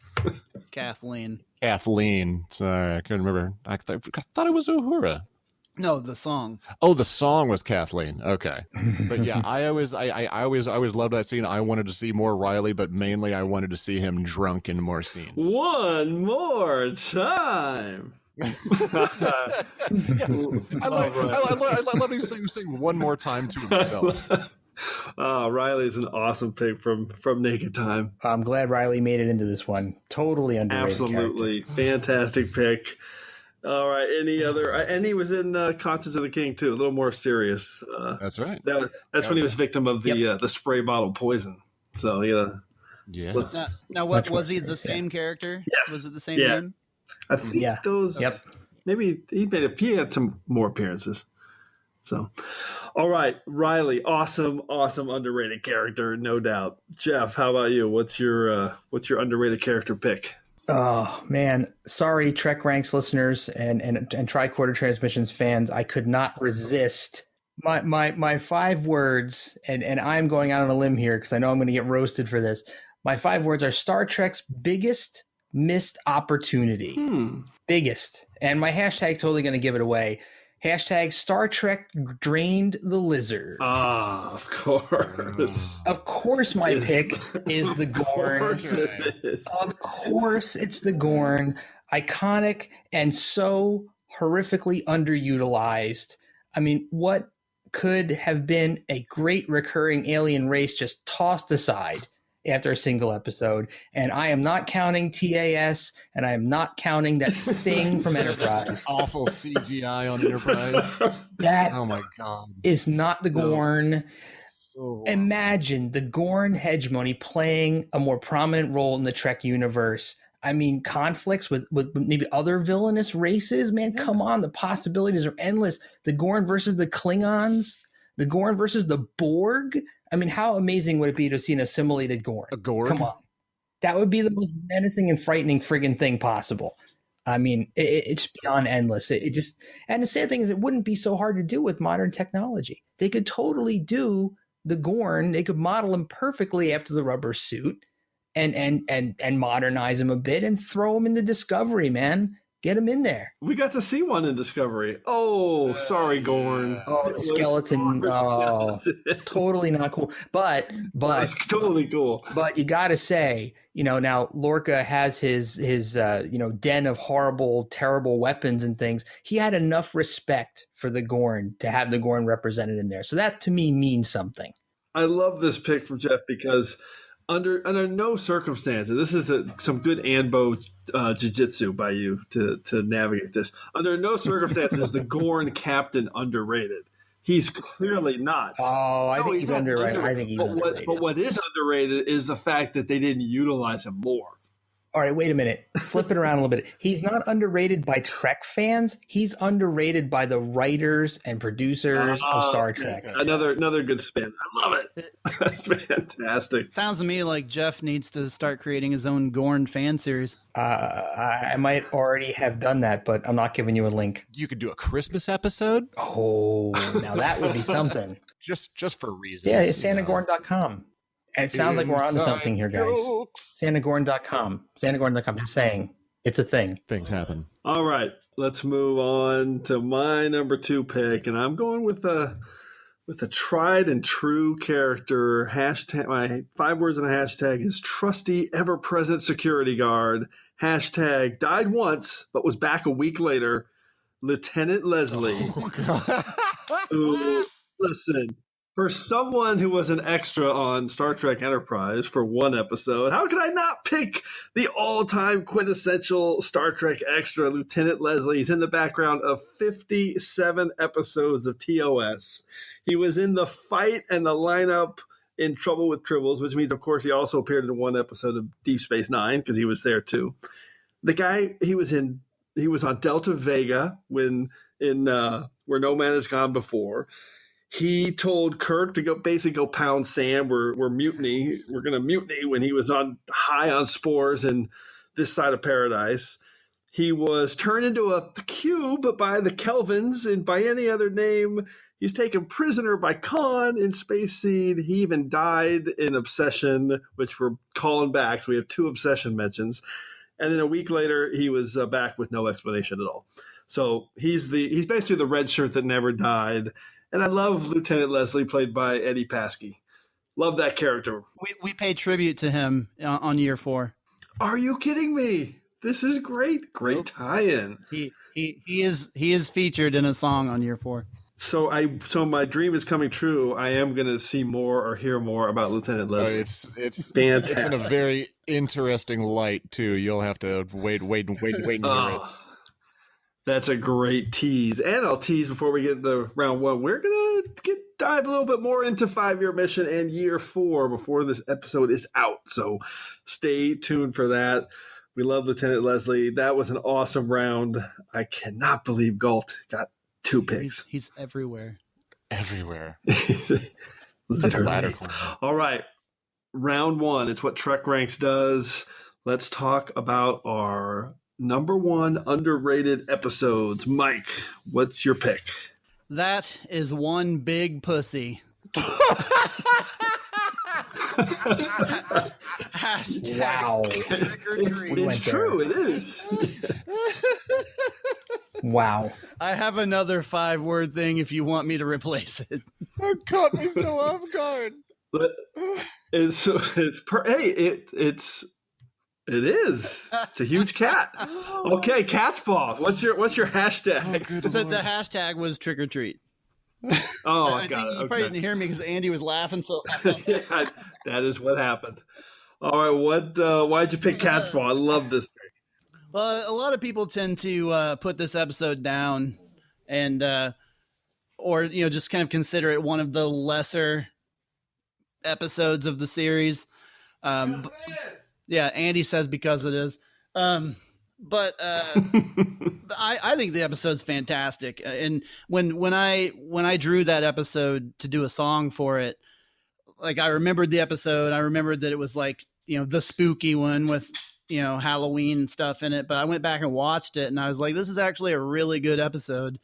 Kathleen. Sorry, I couldn't remember. I thought it was Uhura. No, the song. Oh, the song was Kathleen. Okay, but yeah, I always loved that scene. I wanted to see more Riley, but mainly I wanted to see him drunk in more scenes. One more time. I love him sing one more time to himself. Riley's an awesome pick from Naked Time. I'm glad Riley made it into this one. Totally underrated. Absolutely. Character. Fantastic pick. All right. Any other? And he was in Conscience of the King, too. A little more serious. That's right. That's when he was victim of the spray bottle poison. So, yeah. Now what was he the same character? Yes. Was it the same name? I think those. Yep. Maybe he had some more appearances. So, all right, Riley, awesome, underrated character, no doubt. Jeff, how about you? What's your underrated character pick? Oh man, sorry, TrekRanks listeners and Tricorder Transmissions fans, I could not resist my 5 words, and I'm going out on a limb here because I know I'm going to get roasted for this. My 5 words are Star Trek's biggest missed opportunity. Biggest. And my hashtag totally going to give it away. Hashtag Star Trek drained the lizard. Of course. Of course my pick is the Gorn. Of course it's the Gorn. Iconic and so horrifically underutilized. I mean, what could have been a great recurring alien race just tossed aside after a single episode? And I am not counting TAS, and I am not counting that thing from Enterprise. Awful CGI on Enterprise. That oh my god, is not the Gorn. So Imagine the Gorn hegemony playing a more prominent role in the Trek universe. I mean, conflicts with maybe other villainous races. Man, come on, the possibilities are endless. The Gorn versus the Klingons, the Gorn versus the Borg. I mean, how amazing would it be to see an assimilated Gorn? A Gorg? Come on. That would be the most menacing and frightening friggin' thing possible. I mean, it's beyond endless. And the sad thing is it wouldn't be so hard to do with modern technology. They could totally do the Gorn. They could model him perfectly after the rubber suit and modernize him a bit and throw him into Discovery, man. Get him in there. We got to see one in Discovery. Oh, sorry, Gorn. Oh, the skeleton. Oh, totally not cool. But that's totally cool. But you got to say, now Lorca has his den of horrible, terrible weapons and things. He had enough respect for the Gorn to have the Gorn represented in there. So that to me means something. I love this pick from Jeff because under no circumstances, this is some good Anbo jiu-jitsu by you to navigate this. Under no circumstances is the Gorn captain underrated. He's clearly not. Oh, I think he's underrated. I think he's underrated. But what is underrated is the fact that they didn't utilize him more. All right, wait a minute. Flip it around a little bit. He's not underrated by Trek fans. He's underrated by the writers and producers of Star Trek. Another good spin. I love it. That's fantastic. Sounds to me like Jeff needs to start creating his own Gorn fan series. I might already have done that, but I'm not giving you a link. You could do a Christmas episode. Oh, now that would be something. just for reasons. Yeah, it's SantaGorn.com. And it sounds like we're on to something here, guys. SantaGorn.com. SantaGorn.com. Just saying. It's a thing. Things happen. All right, let's move on to my number 2 pick, and I'm going with a tried and true character. Hashtag, my 5 words in a hashtag is trusty, ever-present security guard. Hashtag died once, but was back a week later. Lieutenant Leslie. Who, listen, for someone who was an extra on Star Trek Enterprise for 1 episode, how could I not pick the all-time quintessential Star Trek extra, Lieutenant Leslie? He's in the background of 57 episodes of TOS. He was in the fight and the lineup in Trouble with Tribbles, which means, of course, he also appeared in 1 episode of Deep Space Nine because he was there too. The guy, he was on Delta Vega when in Where No Man Has Gone Before. He told Kirk to go pound Sam. We're mutiny. We're going to mutiny when he was high on spores in This Side of Paradise. He was turned into a cube by the Kelvins, and by any other name, he's taken prisoner by Khan in Space Seed. He even died in Obsession, which we're calling back. So we have 2 Obsession mentions. And then a week later, he was back with no explanation at all. So he's basically the red shirt that never died. And I love Lieutenant Leslie, played by Eddie Paskey. Love that character. We pay tribute to him on year 4. Are you kidding me? This is great. Great tie-in. He is featured in a song on year 4. So my dream is coming true. I am going to see more or hear more about Lieutenant Leslie. It's fantastic. It's in a very interesting light too. You'll have to wait and hear it. That's a great tease. And I'll tease before we get to round 1. We're going to dive a little bit more into 5-year mission and year 4 before this episode is out. So stay tuned for that. We love Lieutenant Leslie. That was an awesome round. I cannot believe Galt got 2 picks. He's everywhere. Everywhere. Such a ladder climber. All right. Round 1. It's what TrekRanks does. Let's talk about our number 1 underrated episodes. Mike, what's your pick? That is One Big Pussy. Hashtag Wow. trick or treat. It's true. It is. Wow. I have another 5-word thing if you want me to replace it. That caught me so off guard. But it is. It's a huge cat. Okay, cat's paw. What's your hashtag? The hashtag was trick or treat. Oh, I I got think it. you probably didn't hear me because Andy was laughing so loud. Yeah, that is what happened. All right, why'd you pick cat's paw? I love this pick. Well, a lot of people tend to put this episode down and or just kind of consider it one of the lesser episodes of the series. Yeah, Andy says because it is. But I think the episode's fantastic. And when I drew that episode to do a song for it, like I remembered the episode. I remembered that it was like, the spooky one with, Halloween stuff in it. But I went back and watched it and I was like, this is actually a really good episode.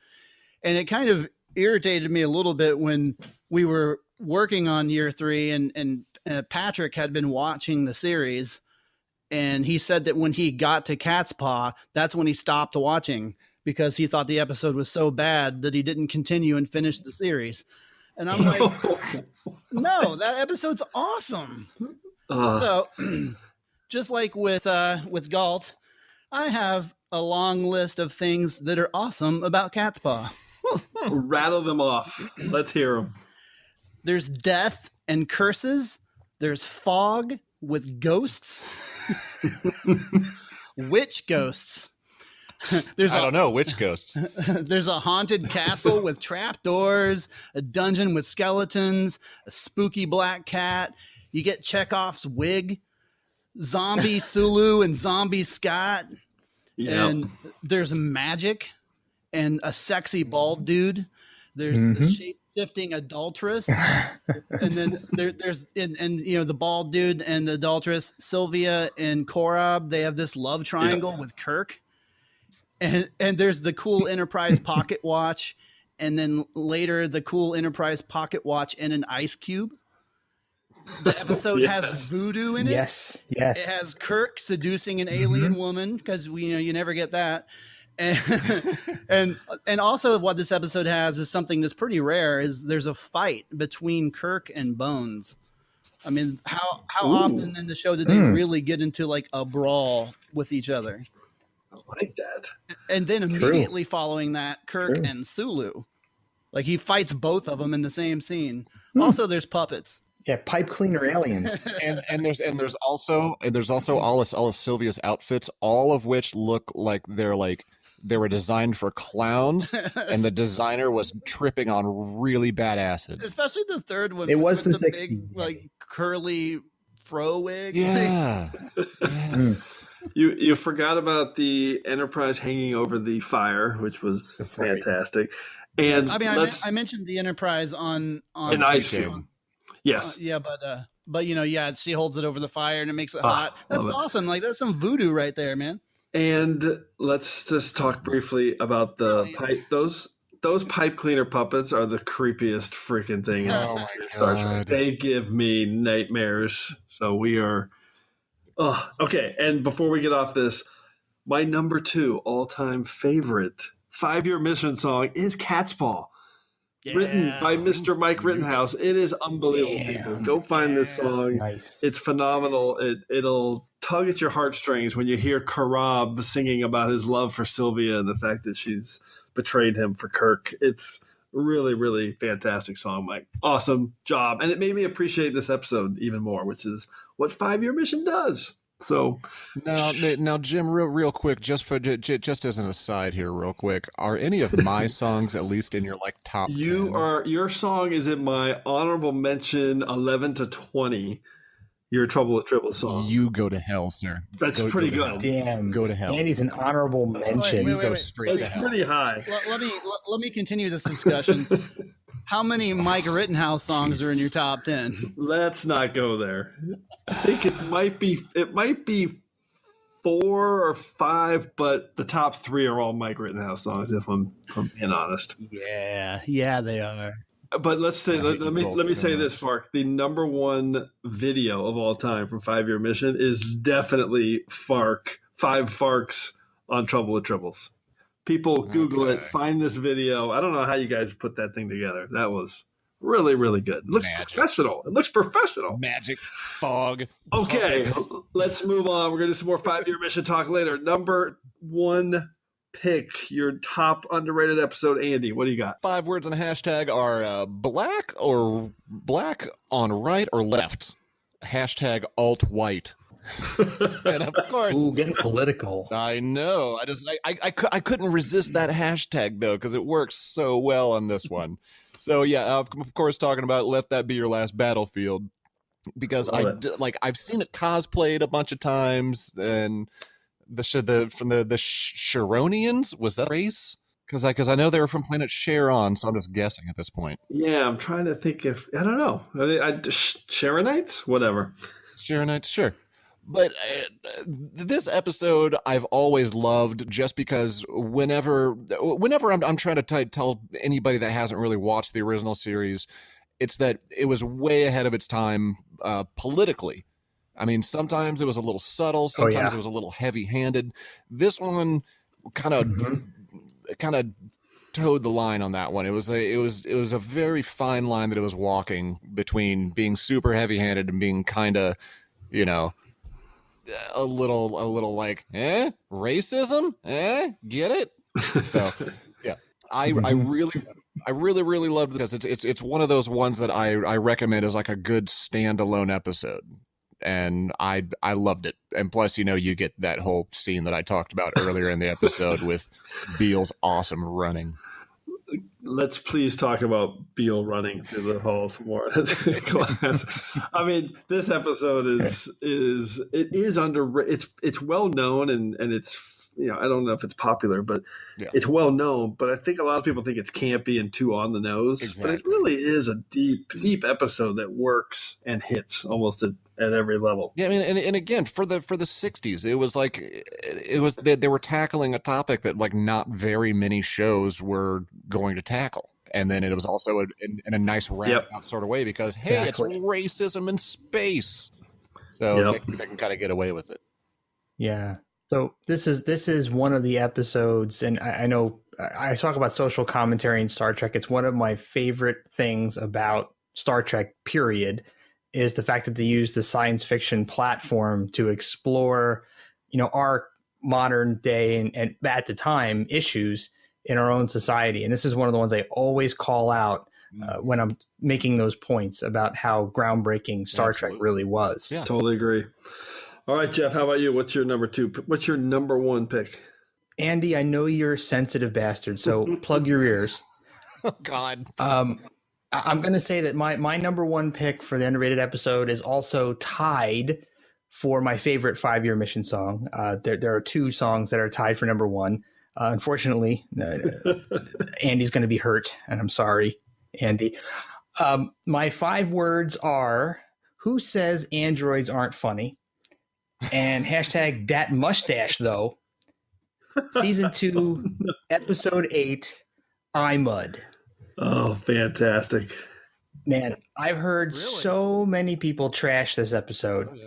And it kind of irritated me a little bit when we were working on year 3 and Patrick had been watching the series. And he said that when he got to Cat's Paw, that's when he stopped watching because he thought the episode was so bad that he didn't continue and finish the series. And I'm like, no, that episode's awesome. So just like with Galt, I have a long list of things that are awesome about Cat's Paw. Rattle them off. Let's hear them. There's death and curses. There's fog with ghosts. Witch ghosts. I don't know which ghosts. There's a haunted castle with trapdoors, a dungeon with skeletons, a spooky black cat. You get Chekhov's wig, zombie Sulu and zombie Scott. Yep. And there's magic and a sexy bald dude. There's a shape-shifting adulteress. And then there's the bald dude and the adulteress, Sylvia and Korob, they have this love triangle with Kirk. And there's the cool Enterprise pocket watch, and then later the cool Enterprise pocket watch and an ice cube. The episode Yes. has voodoo in it. Yes, yes. It has Kirk seducing an alien woman, because you never get that. And also what this episode has is something that's pretty rare, is there's a fight between Kirk and Bones. I mean, how often in the show did they really get into like a brawl with each other? I like that. And then immediately following that, Kirk and Sulu. Like he fights both of them in the same scene. Also, there's puppets. Yeah, pipe cleaner aliens. and there's also all of Sylvia's outfits, all of which look like they were designed for clowns, and the designer was tripping on really bad acid. Especially the third one. It was with the big, like curly fro wig. Yeah. Yes. You forgot about the Enterprise hanging over the fire, which was fantastic. And I mean, I mentioned the Enterprise on an ice cube. Yes. Yeah, but she holds it over the fire and it makes it hot. That's awesome. Like that's some voodoo right there, man. And let's just talk briefly about the pipe. Those pipe cleaner puppets are the creepiest freaking thing in Oh my Star Trek. God. They give me nightmares. So we are. Oh, okay. And before we get off this, my number 2 all-time favorite 5-year mission song is Cat's Paw. Written by Mr. Mike Rittenhouse. It is unbelievable, people. Go find this song. Nice. It's phenomenal. It'll tug at your heartstrings when you hear Karab singing about his love for Sylvia and the fact that she's betrayed him for Kirk. It's really, really fantastic song, Mike. Awesome job. And it made me appreciate this episode even more, which is what 5-year mission does. So now, Jim, real quick, just as an aside here, real quick, are any of my songs at least in your top 10? Your song is in my honorable mention 11 to 20. Your Trouble with Tribble song. You go to hell, sir. That's pretty good. Damn. Go to hell. Andy's an honorable mention. Wait. Go straight to It's hell. pretty high. Let me continue this discussion. How many Mike Rittenhouse songs are in your top 10? Let's not go there. I think it might be 4 or 5, but the top 3 are all Mike Rittenhouse songs, if I'm being honest. Yeah, they are. But let's say let me say this, Fark. The number 1 video of all time from 5-year mission is definitely Fark. 5 Farks on Trouble with Tribbles. People Google it, find this video. I don't know how you guys put that thing together. That was really, really good. It looks professional. It looks professional. Magic, fog. Okay, puppets. let's move on. We're going to do some more 5-year mission talk later. Number 1 pick, your top underrated episode. Andy, what do you got? 5 words in a hashtag are black on right or left. Hashtag alt-white. And of course, Ooh, getting political. I know. I couldn't resist that hashtag though, because it works so well on this one. So yeah, of course, talking about "Let That Be Your Last Battlefield," because I've seen it cosplayed a bunch of times, and the Sharonians, was that race? Because I know they were from planet Sharon, so I'm just guessing at this point. Yeah, I'm trying to think if I don't know. Sharonites, whatever. Sharonites, sure. But this episode I've always loved, just because whenever I'm trying to tell anybody that hasn't really watched the original series, it's that it was way ahead of its time politically. I mean, sometimes it was a little subtle, sometimes it was a little heavy-handed. This one kind of towed the line on that one. It was a very fine line that it was walking between being super heavy-handed and being kind of, a little like, racism? Get it? So, yeah. I really loved it, because it's one of those ones that I recommend as like a good standalone episode. And I loved it. And plus, you get that whole scene that I talked about earlier in the episode with Beale's awesome running. Let's please talk about Beale running through the halls more. That's class. I mean, this episode is under. It's well known and it's I don't know if it's popular, but it's well known. But I think a lot of people think it's campy and too on the nose. Exactly. But it really is a deep episode that works and hits almost at every level. Yeah, I mean, and again, for the 60s, it was they were tackling a topic that like not very many shows were going to tackle. And then it was also in a nice roundabout sort of way because, hey, Exactly. it's racism in space. So they can kind of get away with it. Yeah. So this is one of the episodes, and I know I talk about social commentary in Star Trek. It's one of my favorite things about Star Trek, period, is the fact that they use the science fiction platform to explore, our modern day and at the time issues in our own society. And this is one of the ones I always call out when I'm making those points about how groundbreaking Star Trek really was. Yeah, totally agree. All right, Jeff, how about you? What's your number two? What's your number one pick? Andy, I know you're a sensitive bastard, so plug your ears. Oh, God. I'm going to say that my number one pick for the underrated episode is also tied for my favorite 5-year mission song. There are 2 songs that are tied for number one. Unfortunately, Andy's going to be hurt, and I'm sorry, Andy. My 5 words are, who says androids aren't funny? And hashtag that mustache, though. Season 2, episode 8, I Mud. Oh, fantastic. Man, I've heard so many people trash this episode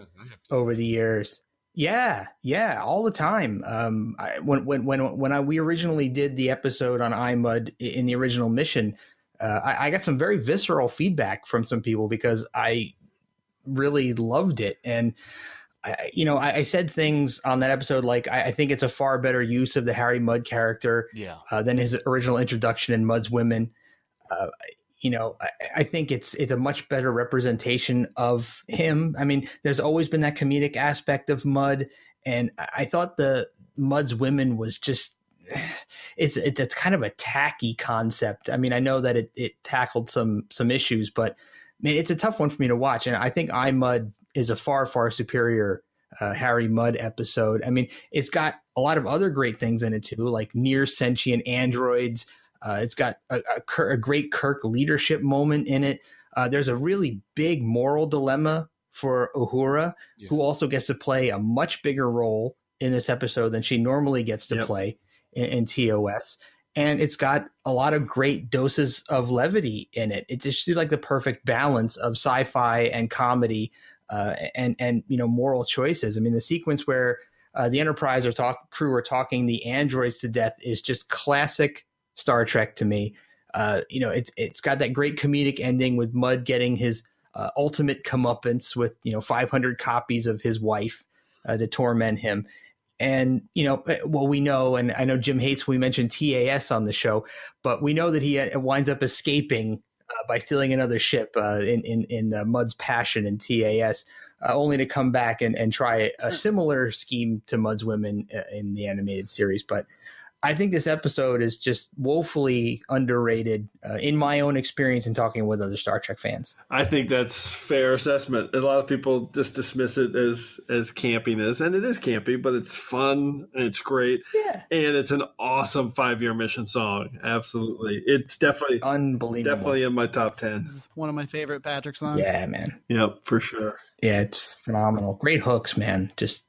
over the years. Yeah, all the time. When we originally did the episode on I Mud in the original mission, I got some very visceral feedback from some people because I really loved it. And I said things on that episode like I think it's a far better use of the Harry Mudd character than his original introduction in Mudd's Women. I think it's a much better representation of him. I mean, there's always been that comedic aspect of Mudd, and I thought the Mudd's Women was just it's kind of a tacky concept. I mean, I know that it tackled some issues, but man, it's a tough one for me to watch, and I think I Mud is a far superior Harry Mudd episode. I mean, it's got a lot of other great things in it too, like near sentient androids. It's got a great Kirk leadership moment in it. There's a really big moral dilemma for Uhura, who also gets to play a much bigger role in this episode than she normally gets to play in TOS. And it's got a lot of great doses of levity in it. It just seems like the perfect balance of sci-fi and comedy and moral choices. I mean, the sequence where the Enterprise crew are talking the androids to death is just classic Star Trek to me. It's got that great comedic ending with Mudd getting his ultimate comeuppance with 500 copies of his wife to torment him. And we know, and I know Jim hates when we mention TAS on the show, but we know that he winds up escaping by stealing another ship in Mudd's Passion in TAS, only to come back and try a similar scheme to Mudd's Women in the animated series. But I think this episode is just woefully underrated in my own experience in talking with other Star Trek fans. I think that's fair assessment. A lot of people just dismiss it as campiness, and it is campy, but it's fun and it's great. Yeah. And it's an awesome 5-year mission song. Absolutely. It's definitely unbelievable. Definitely in my top 10. It's one of my favorite Patrick songs. Yeah, man. Yep, for sure. Yeah, it's phenomenal. Great hooks, man. Just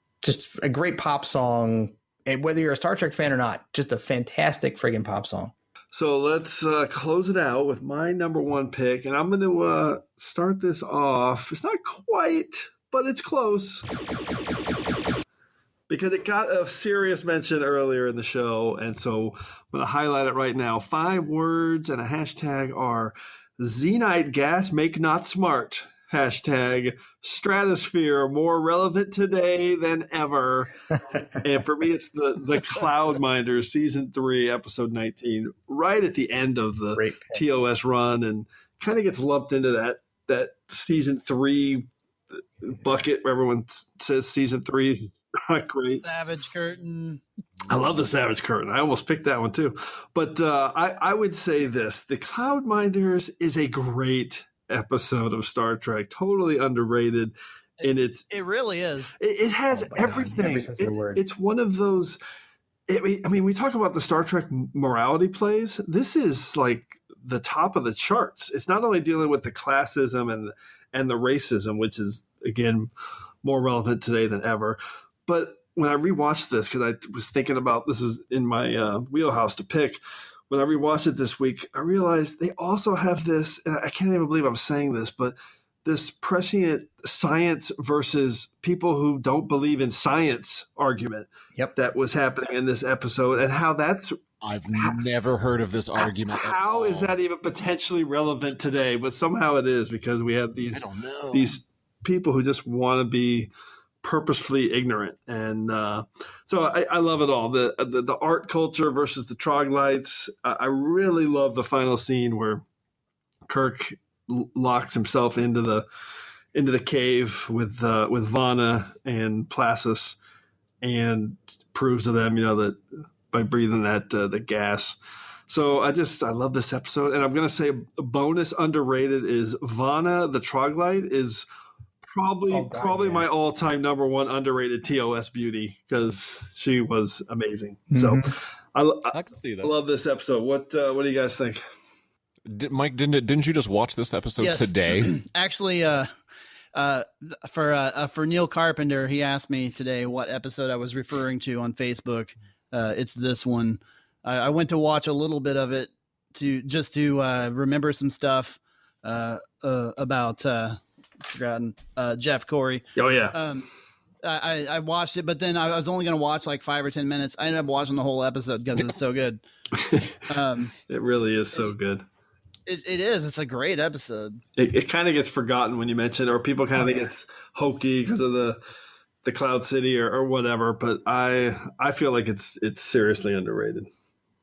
a great pop song. And whether you're a Star Trek fan or not, just a fantastic friggin' pop song. So let's close it out with my number one pick. And I'm going to start this off. It's not quite, but it's close. Because it got a serious mention earlier in the show. And so I'm going to highlight it right now. 5 words and a hashtag are Xenite gas make not smart. Hashtag stratosphere more relevant today than ever. And for me, it's the Cloudminders season 3, episode 19, right at the end of the TOS run, and kind of gets lumped into that season 3 bucket where everyone says season 3 is not great. Savage Curtain. I love the Savage Curtain. I almost picked that one too. But I would say this. The Cloudminders is a great episode of Star Trek, totally underrated, and it really is. It has everything. It's one of those. I mean, we talk about the Star Trek morality plays. This is like the top of the charts. It's not only dealing with the classism and the racism, which is again more relevant today than ever. But when I rewatched this, because I was thinking about this was in my wheelhouse to pick. when I rewatched it this week, I realized they also have this, and I can't even believe I'm saying this, but this prescient science versus people who don't believe in science argument that was happening in this episode, and how that's... I've never heard of this argument. How is that even potentially relevant today? But somehow it is, because we have these people who just want to be purposefully ignorant. And so I love it all. The art culture versus the troglodytes. I really love the final scene where Kirk locks himself into the cave with Vana and Placis, and proves to them, that by breathing the gas. So I love this episode, and I'm gonna say a bonus underrated is Vana the troglodyte is probably my all-time number one underrated TOS beauty, because she was amazing. So I can see that. I love this episode. What do you guys think? Mike, didn't you just watch this episode today? Actually, for Neil Carpenter, he asked me today what episode I was referring to on Facebook. It's this one. I went to watch a little bit of it to remember some stuff about Jeff Corey. Oh yeah. I watched it, but then I was only going to watch like 5 or 10 minutes. I ended up watching the whole episode because it's so good. It really is so good. It is. It's a great episode. It kind of gets forgotten when you mention it, or people kind of think it's hokey because of the Cloud City or whatever. But I feel like it's seriously underrated.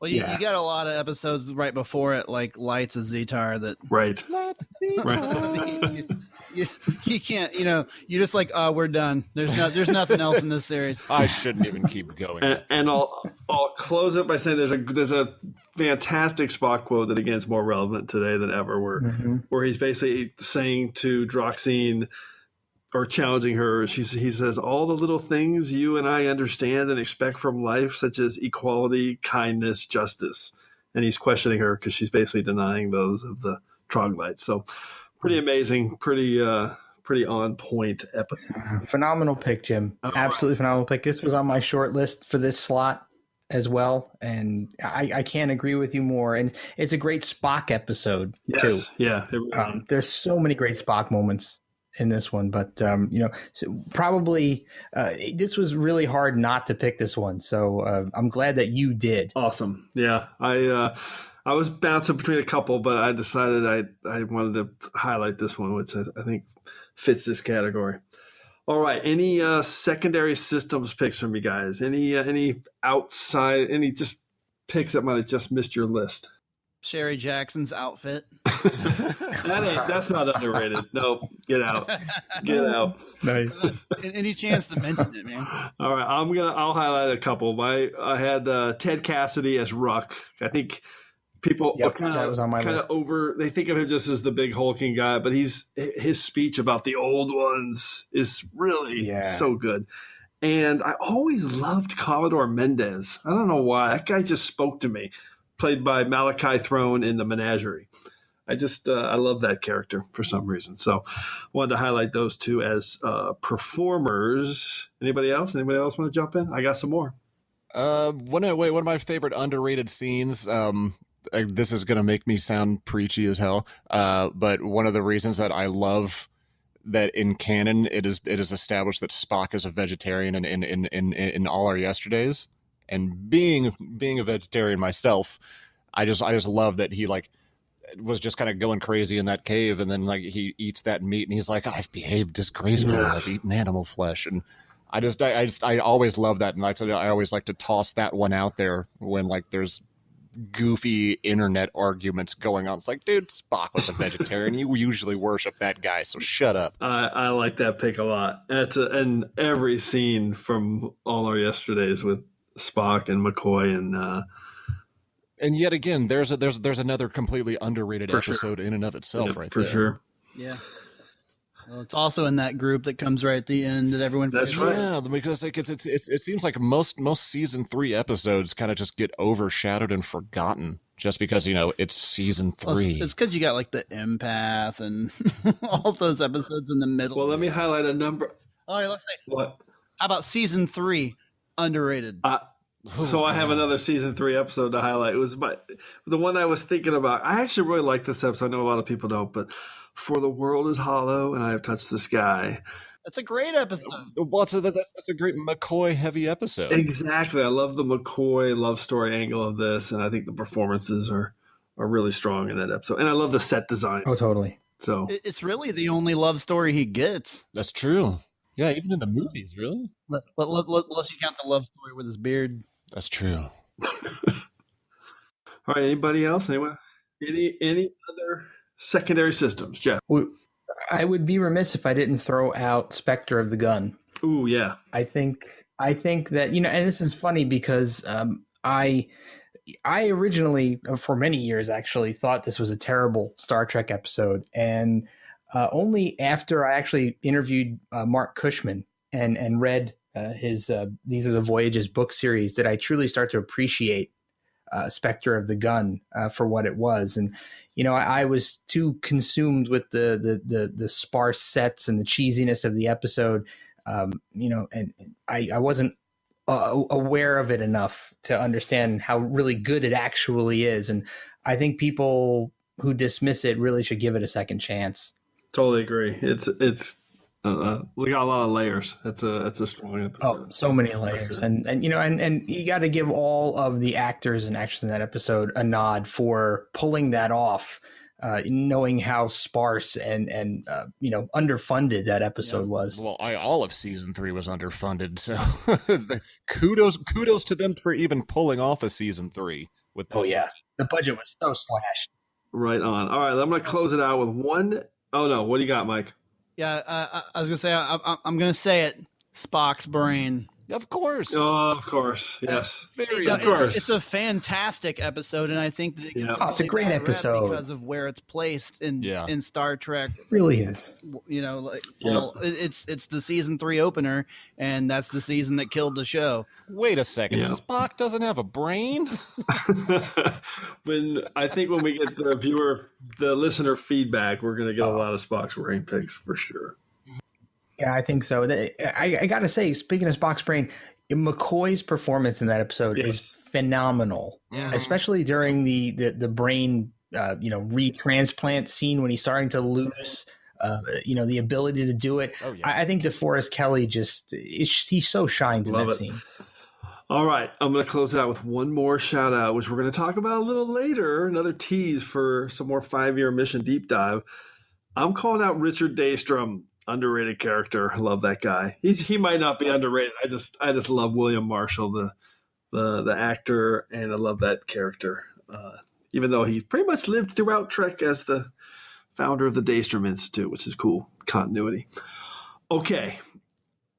Well, you got a lot of episodes right before it, like Lights of Zetar, that right. You can't, you're just like, oh, we're done. There's nothing else in this series. I shouldn't even keep going. And I'll close it by saying there's a fantastic Spock quote that, again, is more relevant today than ever, where he's basically saying to Droxine, or challenging her, he says, all the little things you and I understand and expect from life, such as equality, kindness, justice. And he's questioning her because she's basically denying those of the troglodytes. So pretty amazing, pretty on point episode. Phenomenal pick, Jim. Absolutely phenomenal pick. This was on my short list for this slot as well, and I can't agree with you more. And it's a great Spock episode too. Yeah. There's so many great Spock moments in this one, but probably this was really hard not to pick this one. So I'm glad that you did. Awesome. Yeah. I was bouncing between a couple, but I decided I wanted to highlight this one, which I think fits this category. All right. Any secondary systems picks from you guys? Any outside, any just picks that might have just missed your list? Sherry Jackson's outfit. That's not underrated. No, get out. Get out. Nice. Any chance to mention it, man? All right, I'll highlight a couple. I had Ted Cassidy as Ruck. I think people kind of they think of him just as the big hulking guy, but his speech about the old ones is really so good. And I always loved Commodore Mendez. I don't know why. That guy just spoke to me. Played by Malachi Throne in The Menagerie. I just I love that character for some reason. So wanted to highlight those two as performers. Anybody else want to jump in? I got some more. One of my favorite underrated scenes. This is going to make me sound preachy as hell. But one of the reasons that I love that in canon it is established that Spock is a vegetarian in All Our Yesterdays. And being a vegetarian myself, I just love that he was just kind of going crazy in that cave, and then he eats that meat, and he's like, I've behaved disgracefully. I've eaten animal flesh, and I always love that, and like I said, I always like to toss that one out there when there's goofy internet arguments going on. It's like, dude, Spock was a vegetarian. You usually worship that guy, so shut up. I like that pick a lot. And every scene from All Our Yesterdays with Spock and McCoy and yet again there's another completely underrated episode in and of itself, right for there. Sure. Yeah. Well, it's also in that group that comes right at the end that everyone. That's right. Yeah, because it seems like most season 3 episodes kind of just get overshadowed and forgotten just because it's season 3. Well, it's because you got the empath and all those episodes in the middle. Well, let me highlight a number. All right, let's say what? How about season 3? Underrated. So I have another season 3 episode to highlight. It was the one I was thinking about. I actually really like this episode. I know a lot of people don't, but For the World is Hollow and I Have Touched the Sky. That's a great episode. Well, that's a great McCoy-heavy episode. Exactly. I love the McCoy love story angle of this, and I think the performances are really strong in that episode. And I love the set design. Oh, totally. So It's really the only love story he gets. That's true. Yeah, even in the movies, really? Unless you count the love story with his beard. That's true. all right, anybody else? Anyone? Any other secondary systems, Jeff? I would be remiss if I didn't throw out Spectre of the Gun. Ooh, yeah. I think that, and this is funny because I originally, for many years actually, thought this was a terrible Star Trek episode, and only after I actually interviewed Mark Cushman and read his These Are the Voyages book series did I truly start to appreciate Spectre of the Gun for what it was. And I was too consumed with the sparse sets and the cheesiness of the episode, and I wasn't aware of it enough to understand how really good it actually is. And I think people who dismiss it really should give it a second chance. Totally agree. It's we got a lot of layers. It's a strong episode. Oh, so many layers. Sure. And you got to give all of the actors and actresses in that episode a nod for pulling that off, knowing how sparse and underfunded that episode was. Well, all of season 3 was underfunded, so kudos to them for even pulling off a season 3 with that. Oh yeah, the budget was so slashed. Right on. All right, I'm going to close it out with one. Oh no, what do you got, Mike? Yeah, I was gonna say I'm gonna say it. Spock's brain. Of course. Oh, of course. Yes. Of course. It's a fantastic episode, and I think that it's a great episode because of where it's placed in Star Trek. It really is. It's the season 3 opener, and that's the season that killed the show. Wait a second. Yeah. Spock doesn't have a brain? When we get the listener feedback, we're going to get a lot of Spock's brain picks for sure. Yeah, I think so. I got to say, speaking of Spock's brain, McCoy's performance in that episode is phenomenal, especially during the brain, retransplant scene when he's starting to lose, the ability to do it. Oh, yeah. I think DeForest Kelley he so shines in that scene. All right, I'm going to close it out with one more shout out, which we're going to talk about a little later. Another tease for some more 5-year mission deep dive. I'm calling out Richard Daystrom. Underrated character. I love that guy. He might not be underrated. I just love William Marshall, the actor, and I love that character. Even though he pretty much lived throughout Trek as the founder of the Daystrom Institute, which is cool continuity. Okay,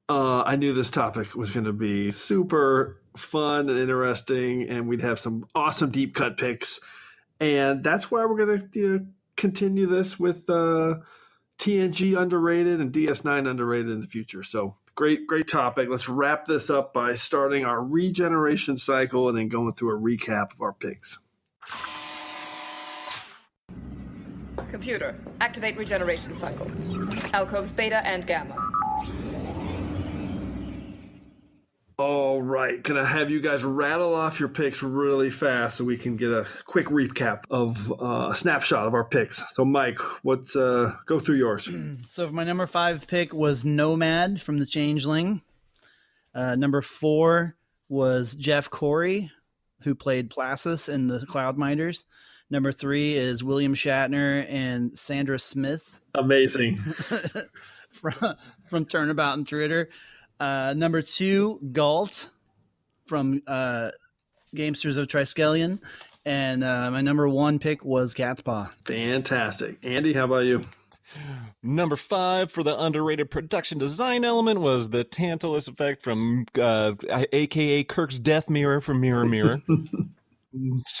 I knew this topic was going to be super fun and interesting, and we'd have some awesome deep cut picks, and that's why we're going to continue this with. TNG underrated and DS9 underrated in the future. So great topic. Let's wrap this up by starting our regeneration cycle and then going through a recap of our picks. Computer, activate regeneration cycle. Alcoves beta and gamma. All right. Can I have you guys rattle off your picks really fast so we can get a quick recap of a snapshot of our picks? So, Mike, go through yours. So, my number 5 pick was Nomad from The Changeling. Number 4 was Jeff Corey, who played Placis in The Cloudminders. Number 3 is William Shatner and Sandra Smith. Amazing. from Turnabout and Tritter. Number 2, Galt from Gamesters of Triskelion. And my number 1 pick was Cat's Paw. Fantastic. Andy, how about you? Number 5 for the underrated production design element was the Tantalus effect from a.k.a. Kirk's Death Mirror from Mirror Mirror.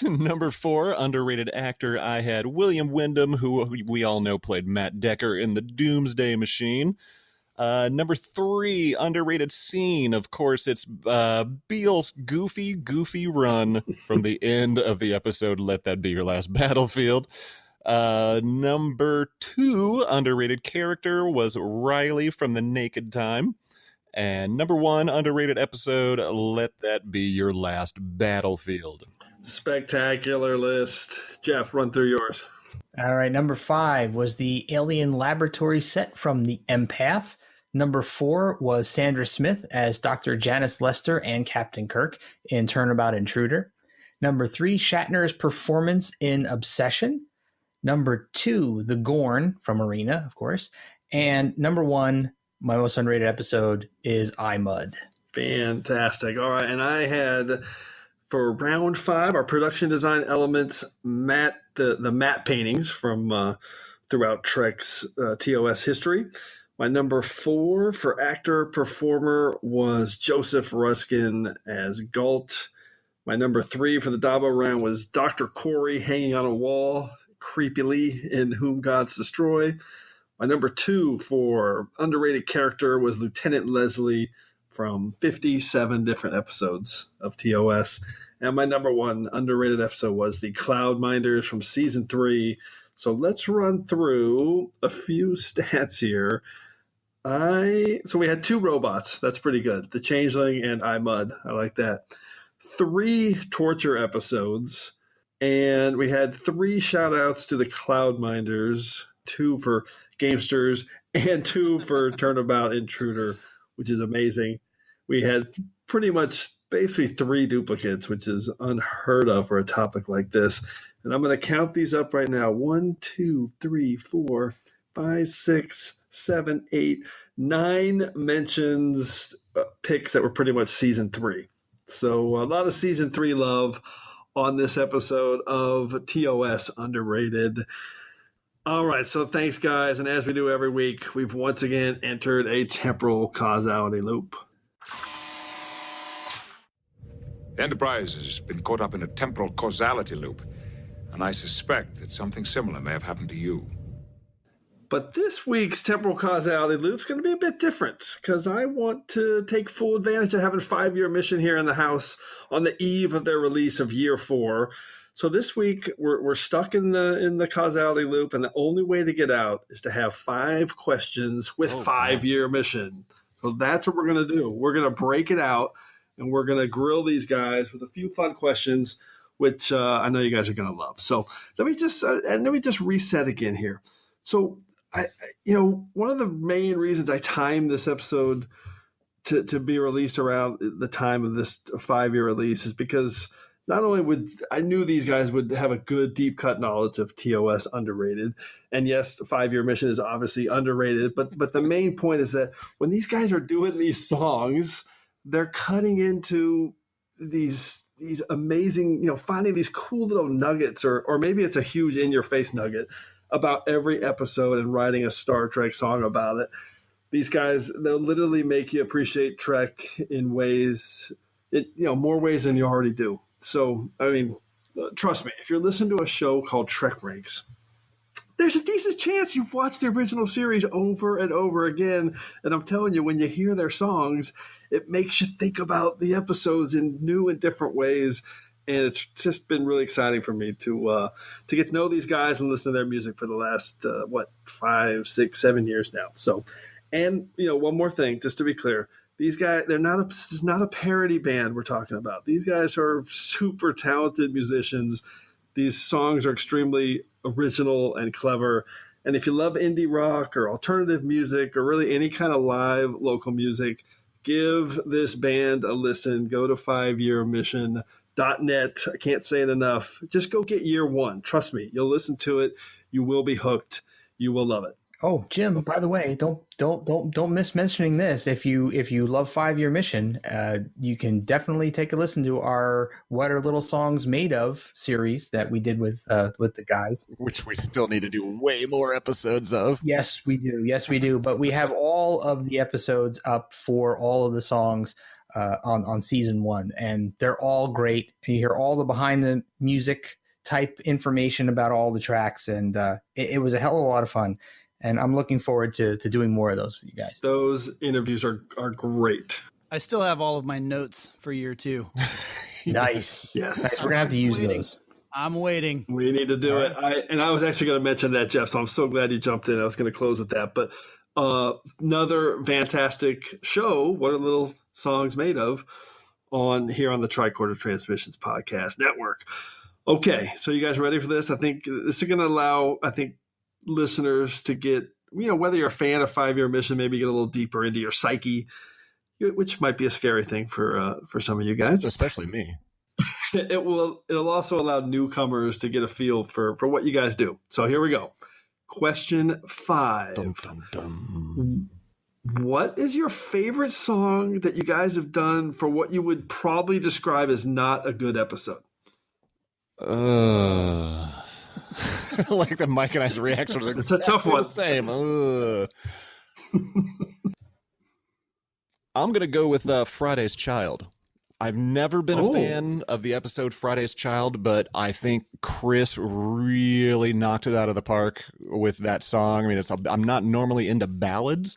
Number 4, underrated actor, I had William Wyndham, who we all know played Matt Decker in The Doomsday Machine. Number 3, underrated scene. Of course, it's Beale's goofy run from the end of the episode, Let That Be Your Last Battlefield. Number 2, underrated character was Riley from The Naked Time. And number 1 underrated episode, Let That Be Your Last Battlefield. Spectacular list. Jeff, run through yours. All right, number 5 was the alien laboratory set from The Empath. Number 4 was Sandra Smith as Dr. Janice Lester and Captain Kirk in Turnabout Intruder. Number 3, Shatner's performance in Obsession. Number 2, The Gorn from Arena, of course. And number 1, my most underrated episode, is I, Mud. Fantastic. All right, and I had, for round 5, our production design elements, the matte paintings from throughout Trek's TOS history. My number 4 for actor performer was Joseph Ruskin as Galt. My number 3 for the Dabo round was Dr. Corey hanging on a wall creepily in Whom Gods Destroy. My number 2 for underrated character was Lieutenant Leslie from 57 different episodes of TOS. And my number 1 underrated episode was the Cloudminders from season 3. So let's run through a few stats here. So we had 2 robots. That's pretty good. The Changeling and I, Mud. I like that. 3 torture episodes. And we had 3 shout outs to the Cloudminders, 2 for Gamesters and 2 for Turnabout Intruder, which is amazing. We had pretty much basically 3 duplicates, which is unheard of for a topic like this. And I'm going to count these up right now. 1, 2, 3, 4, 5, 6, 7, 8, 9 mentions, picks that were pretty much season 3. So a lot of season 3 love on this episode of TOS Underrated. All right, so thanks, guys. And as we do every week, we've once again entered a temporal causality loop. The Enterprise has been caught up in a temporal causality loop, and I suspect that something similar may have happened to you. But this week's temporal causality loop is going to be a bit different because I want to take full advantage of having a 5-year mission here in the house on the eve of their release of year 4. So this week we're stuck in the causality loop, and the only way to get out is to have 5 questions with 5-year mission. So that's what we're going to do. We're going to break it out, and we're going to grill these guys with a few fun questions, which I know you guys are going to love. So let me just reset again here. So one of the main reasons I timed this episode to be released around the time of this 5-year release is because not only I knew these guys would have a good deep cut knowledge of TOS Underrated, and yes, the 5-year mission is obviously underrated, but the main point is that when these guys are doing these songs, they're cutting into these amazing, finding these cool little nuggets, or maybe it's a huge in your face nugget about every episode and writing a Star Trek song about it. These guys, they'll literally make you appreciate Trek in ways, more ways than you already do. So, I mean, trust me, if you're listening to a show called TrekRanks, there's a decent chance you've watched the original series over and over again. And I'm telling you, when you hear their songs, it makes you think about the episodes in new and different ways. And it's just been really exciting for me to get to know these guys and listen to their music for the last, 5, 6, 7 years now. So, and, one more thing, just to be clear, these guys, this is not a parody band we're talking about. These guys are super talented musicians. These songs are extremely original and clever. And if you love indie rock or alternative music or really any kind of live local music, give this band a listen. Go to 5yearmission.net. I can't say it enough. Just go get year 1. Trust me, you'll listen to it. You will be hooked. You will love it. Oh, Jim, by the way, don't miss mentioning this. If you love 5-year mission, you can definitely take a listen to our What Are Little Songs Made Of series that we did with the guys. Which we still need to do way more episodes of. Yes, we do. Yes, we do. But we have all of the episodes up for all of the songs on season 1, and they're all great. You hear all the behind the music type information about all the tracks, and it was a hell of a lot of fun. And I'm looking forward to doing more of those with you guys. Those interviews are great. I still have all of my notes for year 2. Nice. Yes. Nice. We're going to have to use those. I'm waiting. We need to do it. I was actually going to mention that, Jeff, so I'm so glad you jumped in. I was going to close with that. But Another fantastic show. What are little songs made of? On here on the Tricorder Transmissions Podcast Network. Okay, so you guys ready for this? I think this is going to allow, listeners to get, whether you're a fan of 5 Year Mission, maybe get a little deeper into your psyche, which might be a scary thing for some of you guys, especially me. It'll also allow newcomers to get a feel for what you guys do. So here we go. Question 5. Dum, dum, dum. What is your favorite song that you guys have done for what you would probably describe as not a good episode? Like the Mike and I's reaction was it's a tough one. The same. I'm going to go with Friday's Child. I've never been a fan of the episode Friday's Child, but I think Chris really knocked it out of the park with that song. I mean, I'm not normally into ballads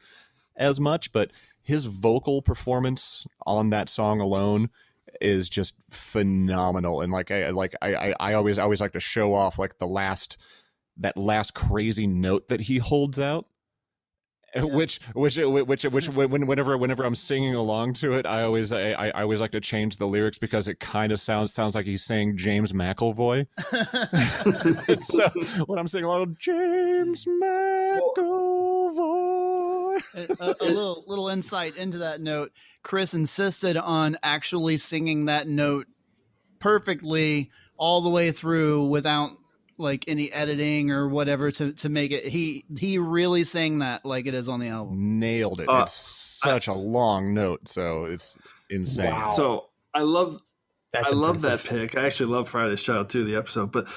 as much, but his vocal performance on that song alone is just phenomenal. And I always like to show off like that last crazy note that he holds out. Yeah. Which whenever I'm singing along to it, I always like to change the lyrics because it kind of sounds like he's saying James McAvoy. So when I'm singing along, James McAvoy. A little insight into that note. Chris insisted on actually singing that note perfectly all the way through without like any editing or whatever to make it. He really sang that like it is on the album. Nailed it. It's such a long note, so it's insane. Wow. So I love that pick. I actually love Friday's Child too, the episode. But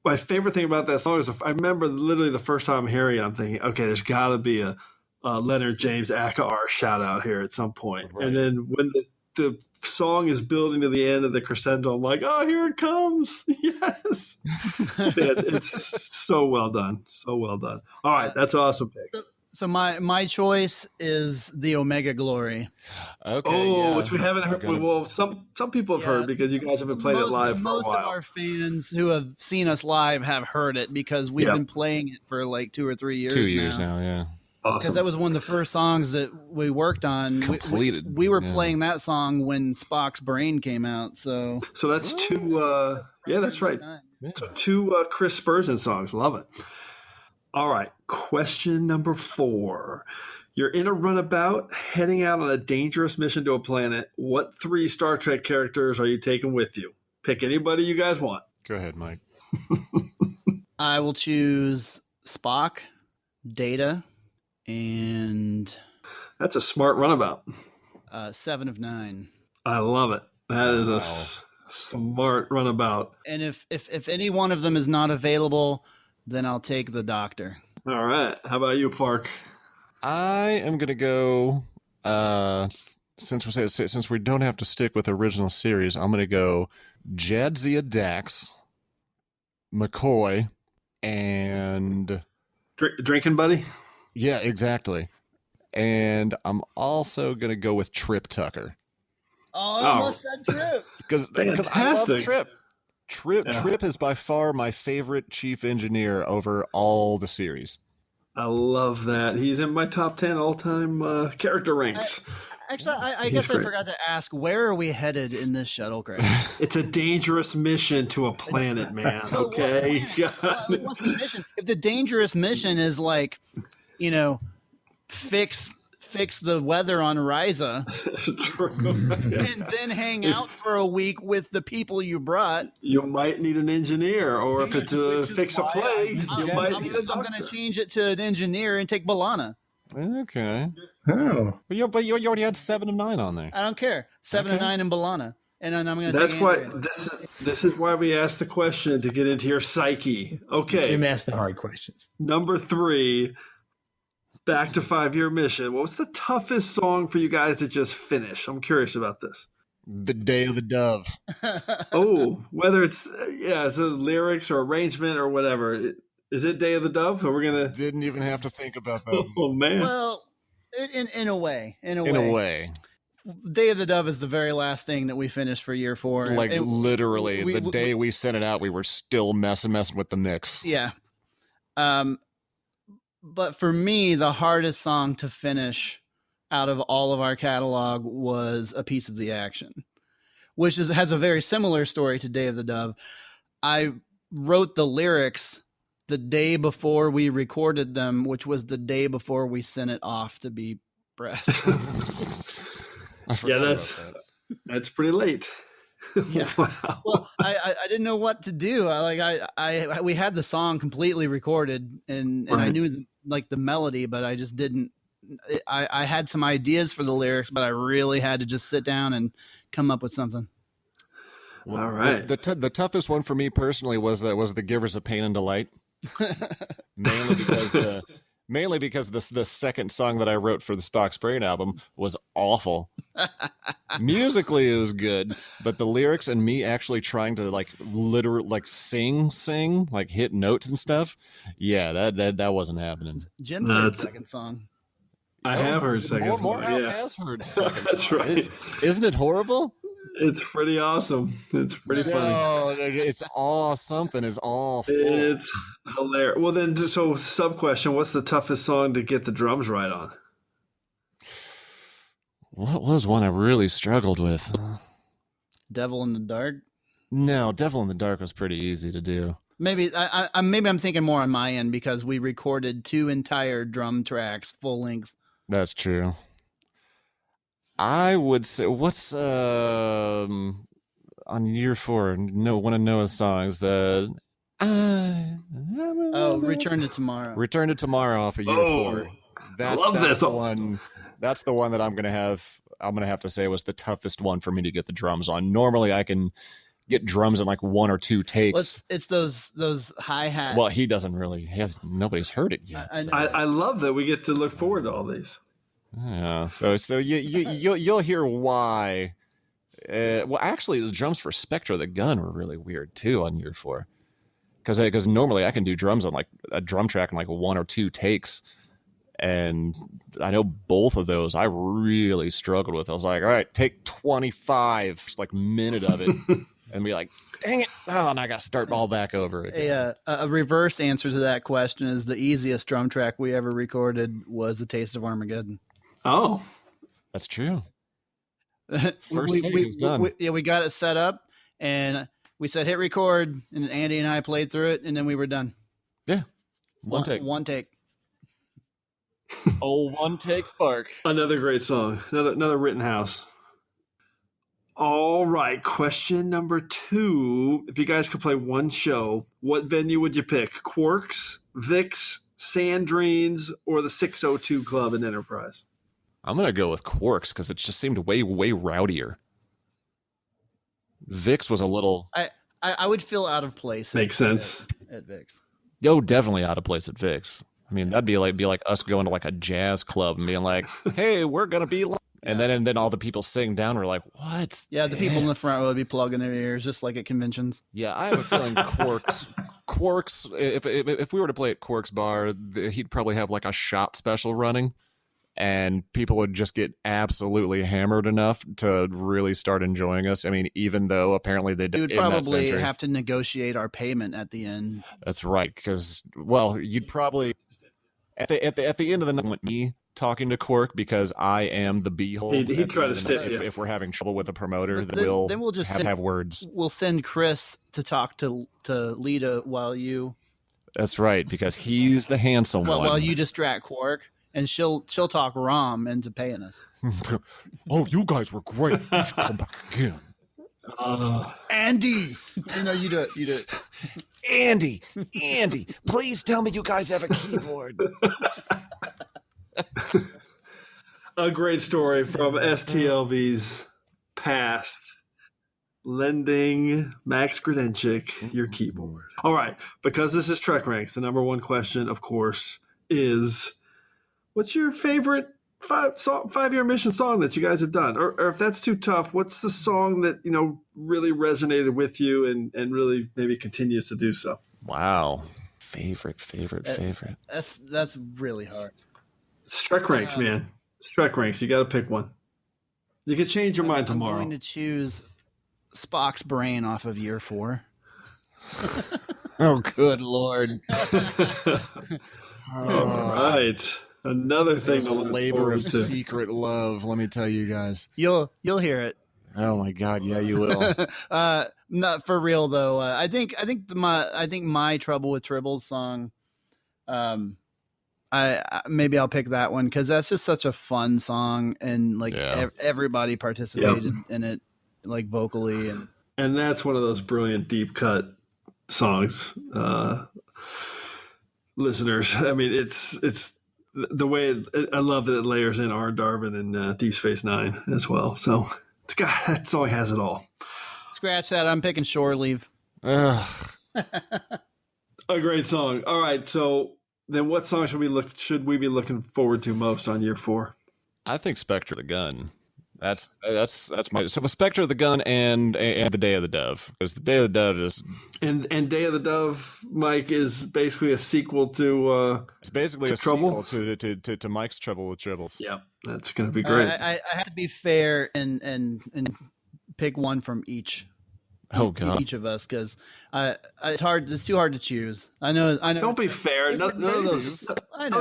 my favorite thing about that song is I remember literally the first time hearing it, I'm thinking, okay, there's got to be a Leonard James Akar shout out here at some point. Right. And then when the song is building to the end of the crescendo, I'm like, oh, here it comes. Yes. It's so well done. So well done. All right. That's an awesome pick. So my choice is the Omega Glory. Okay. Which we haven't heard. Well, some people have heard because you guys have been playing it live for a while. Most of our fans who have seen us live have heard it because we've been playing it for like 2 or 3 years. 2 years now, yeah. Because that was one of the first songs that we worked on. Completed. We were playing that song when Spock's Brain came out. So that's 2. Yeah, that's right. Yeah. So 2 Chris Spurgeon songs. Love it. All right. Question number 4. You're in a runabout, heading out on a dangerous mission to a planet. What 3 Star Trek characters are you taking with you? Pick anybody you guys want. Go ahead, Mike. I will choose Spock, Data, and that's a smart runabout. 7 of 9. I love it. That is a smart runabout. And if any one of them is not available, then I'll take the Doctor. All right. How about you, Fark? I am gonna go. Since we don't have to stick with original series, I'm gonna go Jadzia Dax, McCoy, and drinking buddy. Yeah, exactly. And I'm also going to go with Trip Tucker. Oh, I almost said Trip. Because I love Trip. Trip is by far my favorite chief engineer over all the series. I love that. He's in my top 10 all-time character ranks. I guess I forgot to ask, where are we headed in this shuttle crash? It's a dangerous mission to a planet, man. Okay? What's the mission? If the dangerous mission is like, fix the weather on Ryza and then hang out for a week with the people you brought. You might need an engineer, or if it's a fix a plague, you might need a doctor. I'm going to change it to an engineer and take B'Elanna. Okay. Oh. But you already had 7 of 9 on there. I don't care. 7 of 9 and B'Elanna. And then I'm going to That's why this is why we asked the question, to get into your psyche. Okay. Jim asked the hard questions. Number 3. Back to 5 Year Mission. What was the toughest song for you guys to just finish? I'm curious about this. The Day of the Dove. Whether it's lyrics or arrangement or whatever. Is it Day of the Dove? Or we're gonna didn't even have to think about that. Oh man. Well, in a way. Day of the Dove is the very last thing that we finished for year 4. Like literally, the day we sent it out, we were still messing with the mix. Yeah. But for me, the hardest song to finish out of all of our catalog was A Piece of the Action, which has a very similar story to Day of the Dove. I wrote the lyrics the day before we recorded them, which was the day before we sent it off to be pressed. Yeah, that's pretty late. Yeah. Wow. Well, I didn't know what to do. We had the song completely recorded and I knew the melody, but I just didn't. I had some ideas for the lyrics, but I really had to just sit down and come up with something. Well, all right. The toughest one for me personally was the Givers of Pain and Delight, mainly because the second song that I wrote for the Spock's Brain album was awful. Musically, it was good, but the lyrics and me actually trying to literally sing, like hit notes and stuff. Yeah, that wasn't happening. Jim's heard second song. I have heard second song. Moorhouse has heard second. That's song. right. Isn't it horrible? It's pretty awesome. It's pretty funny. No, it's all something is awful. It's hilarious. Well, then, so sub question: what's the toughest song to get the drums right on? What was one I really struggled with? Devil in the Dark? No, Devil in the Dark was pretty easy to do. Maybe I'm thinking more on my end because we recorded 2 entire drum tracks full length. That's true. I would say what's on year 4? No, one of Noah's songs. Return to Tomorrow. Return to Tomorrow off of year 4. I love this one. That's the one that I'm gonna have to say was the toughest one for me to get the drums on. Normally I can get drums in 1 or 2 takes. It's those hi-hat. Well, he doesn't really. Nobody's heard it yet. I love that we get to look forward to all these. Yeah, so you'll hear why. Well, actually, the drums for Spectre the Gun were really weird too on year 4, because normally I can do drums on a drum track in 1 or 2 takes, and I know both of those I really struggled with. I was like, all right, take 25, just minute of it, and be like, dang it, and I got to start all back over again. A reverse answer to that question is the easiest drum track we ever recorded was The Taste of Armageddon. Oh, that's true. First take was done. We got it set up, and we said hit record, and Andy and I played through it, and then we were done. Yeah, one take. One take. One take, Fark. Another great song. Another Rittenhouse. All right, question number 2. If you guys could play one show, what venue would you pick? Quarks, Vicks, Sandrines, or the 602 Club in Enterprise? I'm going to go with Quarks because it just seemed way rowdier. Vicks was a little... I would feel out of place. Makes sense. At Vicks. Oh, definitely out of place at Vicks. I mean, that'd be like us going to a jazz club and being like, hey, we're going to be... And then all the people sitting down were like, what? Yeah, the people in the front would be plugging their ears just like at conventions. Yeah, I have a feeling Quarks, if we were to play at Quarks Bar, he'd probably have a shot special running, and people would just get absolutely hammered enough to really start enjoying us. I mean, even though apparently they did. We would probably have to negotiate our payment at the end. That's right, because, well, you'd probably, at the end of the night, want me talking to Quark because I am the beehole. He'd try to stiff you. If we're having trouble with the promoter, then we'll just have words. We'll send Chris to talk to Lita while you. That's right, because he's the handsome one. While you distract Quark, and she'll talk Rom into paying us. Oh, you guys were great. You should come back again. Andy, you do it. Andy, please tell me you guys have a keyboard. A great story from STLV's past. Lending Max Grudenchik your keyboard. All right, because this is TrekRanks, the number one question, of course, is what's your favorite five-year mission song that you guys have done? Or if that's too tough, what's the song that, really resonated with you and really maybe continues to do so? Wow. Favorite. That's really hard. It's TrekRanks, man. It's TrekRanks. You got to pick one. You can change your mind tomorrow. I'm going to choose Spock's Brain off of year 4. Oh, good Lord. All right. Another thing There's a to look labor forward of to. secret love, let me tell you guys. You'll hear it. Oh my God, yeah, you will. Not for real though. I think my Trouble with Tribbles song. I maybe I'll pick that one because that's just such a fun song and like everybody participated in it, like vocally and that's one of those brilliant deep cut songs. Listeners, I mean, it's the way I love that it layers in Arn Darvin and Deep Space Nine as well. So that song has it all. Scratch that. I'm picking Shore Leave. A great song. All right, so then what song should we be looking forward to most on year 4? I think Spectre of the Gun. That's my Spectre of the Gun and the Day of the Dove, because the Day of the Dove is and Day of the Dove, Mike, is basically a sequel to it's basically a Trouble? sequel to Mike's Trouble with Tribbles. Yeah, that's gonna be great. I have to be fair and pick one from each. Oh God, each of us, because it's hard. It's too hard to choose. I know. Don't be fair. None of those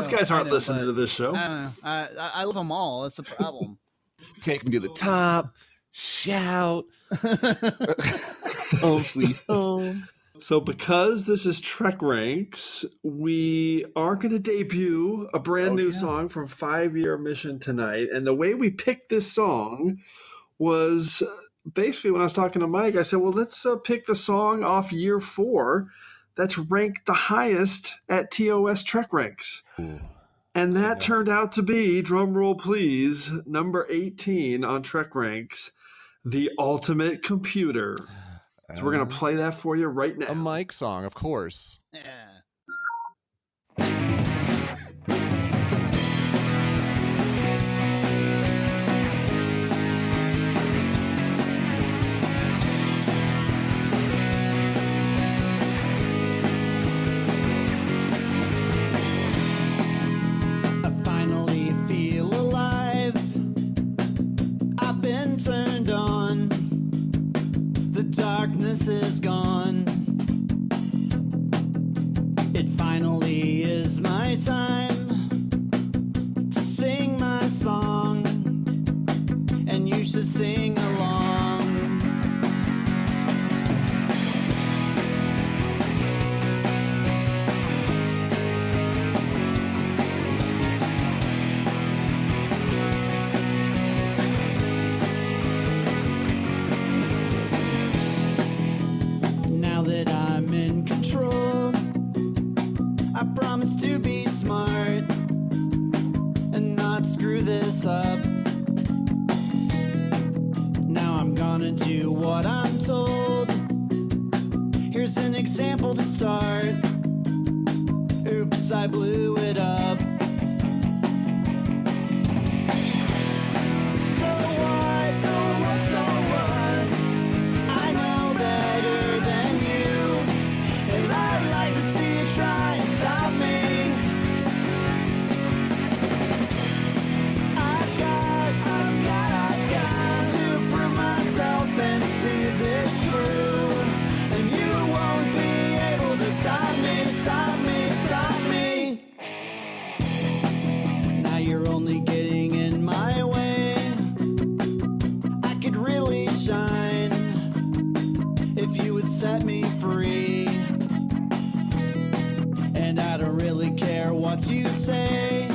guys aren't listening to this show. I don't know. I love them all. That's the problem. Take me to the top, shout, oh sweet home. So because this is Trek Ranks, we are going to debut a brand new song from 5 Year Mission tonight. And the way we picked this song was basically when I was talking to Mike, I said, well, let's pick the song off year 4 that's ranked the highest at TOS Trek Ranks. Ooh. And that turned out to be, drum roll please, number 18 on Trek Ranks, The Ultimate Computer. So we're going to play that for you right now. A Mike song, of course. Yeah. Turned on, the darkness is gone. It finally is my time to sing my song, and you should sing along. To be smart and not screw this up. Now I'm gonna do what I'm told. Here's an example to start. Oops, I blew it up. So what? So what? I know better than you, and I'd like to see you try and stop me. Stop me. Now you're only getting in my way. I could really shine if you would set me free. And I don't really care what you say.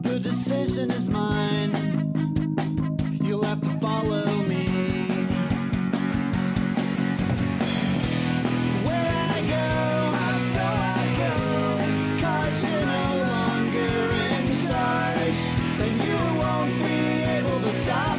The decision is mine. You'll have to follow me. Stop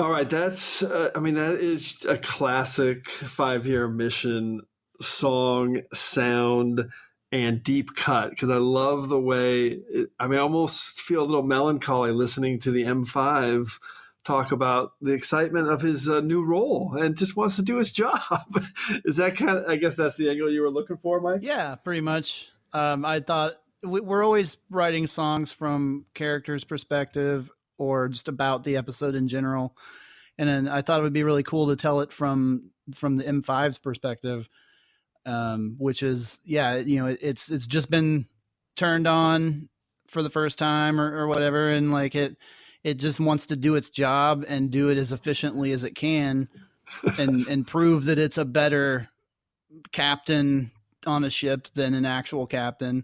All right, that's that is a classic 5-year mission song, sound, and deep cut, because I love the way I almost feel a little melancholy listening to the M5 talk about the excitement of his new role and just wants to do his job. Is that I guess that's the angle you were looking for, Mike? Yeah, pretty much. I thought we're always writing songs from characters' perspective or just about the episode in general. And then I thought it would be really cool to tell it from the M5's perspective, which is, it's just been turned on for the first time or whatever. And like it just wants to do its job and do it as efficiently as it can and prove that it's a better captain on a ship than an actual captain.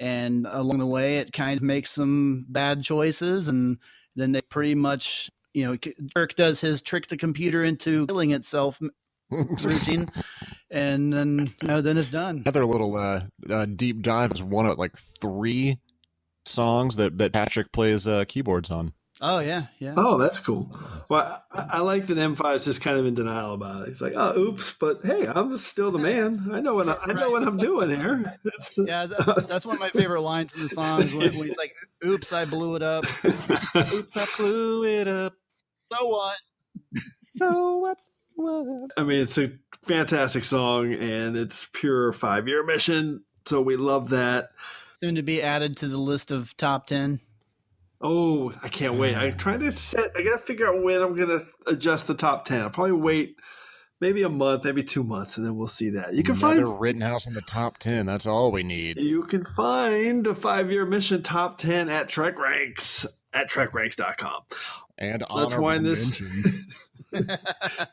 And along the way, it kind of makes some bad choices. And then they pretty much, Kirk does his trick the computer into killing itself routine. And then, then it's done. Another little deep dive is one of like 3 songs that Patrick plays keyboards on. Oh, yeah. Oh, that's cool. Well, I like that M5 is just kind of in denial about it. He's like, oh, oops, but hey, I'm still the man. I know what I'm doing here. That's one of my favorite lines in the songs when he's like, oops, I blew it up. Oops, I blew it up. So what? So what's what? It's a fantastic song, and it's pure 5-year mission. So we love that. Soon to be added to the list of top 10. Oh, I can't wait. I got to figure out when I'm going to adjust the top 10. I'll probably wait maybe a month, maybe 2 months, and then we'll see that. You can find Rittenhouse in the top 10. That's all we need. You can find the 5-year mission top 10 at TrekRanks at TrekRanks.com. And honorable mentions.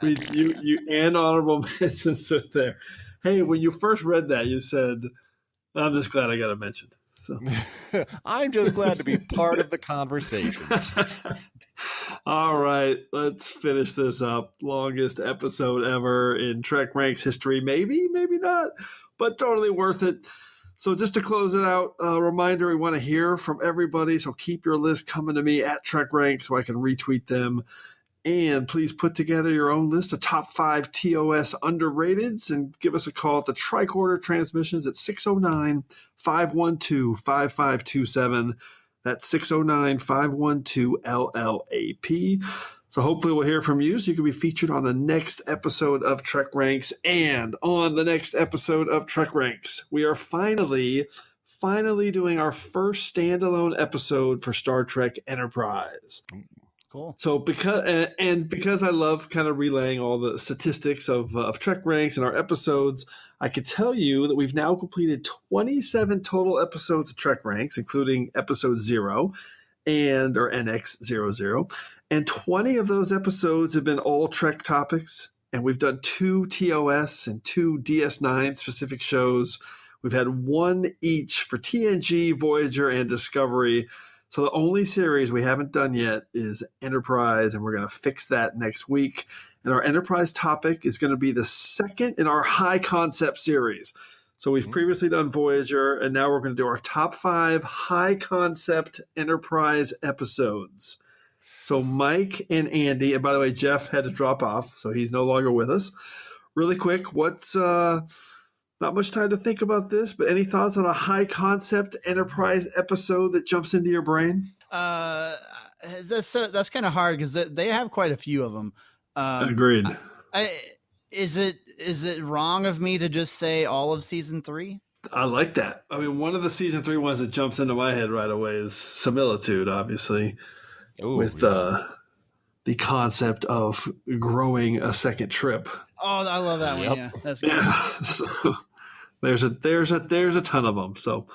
you and honorable mentions are there. Hey, when you first read that, you said, I'm just glad I got it mentioned. So I'm just glad to be part of the conversation. All right, let's finish this up. Longest episode ever in Trek Ranks history. Maybe not, but totally worth it. So just to close it out, a reminder, we want to hear from everybody. So keep your list coming to me at Trek Ranks so I can retweet them. And please put together your own list of top 5 TOS underrateds and give us a call at the Tricorder Transmissions at 609-512-5527. That's 609-512-LLAP. So hopefully we'll hear from you so you can be featured on the next episode of Trek Ranks. And on the next episode of Trek Ranks, we are finally doing our first standalone episode for Star Trek Enterprise. Cool. So because I love kind of relaying all the statistics of Trek Ranks and our episodes, I could tell you that we've now completed 27 total episodes of Trek Ranks, including episode 0 or NX00. And 20 of those episodes have been all Trek topics. And we've done 2 TOS and 2 DS9 specific shows. We've had 1 each for TNG, Voyager, and Discovery. So the only series we haven't done yet is Enterprise, and we're going to fix that next week. And our Enterprise topic is going to be the second in our high concept series. So we've previously done Voyager, and now we're going to do our top 5 high concept Enterprise episodes. So Mike and Andy, and by the way, Jeff had to drop off, so he's no longer with us. Really quick, what's not much time to think about this, but any thoughts on a high concept Enterprise episode that jumps into your brain? That's kind of hard because they have quite a few of them. Agreed. Is it wrong of me to just say all of season 3? I like that. One of the season 3 ones that jumps into my head right away is Similitude, obviously, with the concept of growing a second trip. Oh, I love that one. Yeah, that's good. Yeah. So, there's a ton of them. So,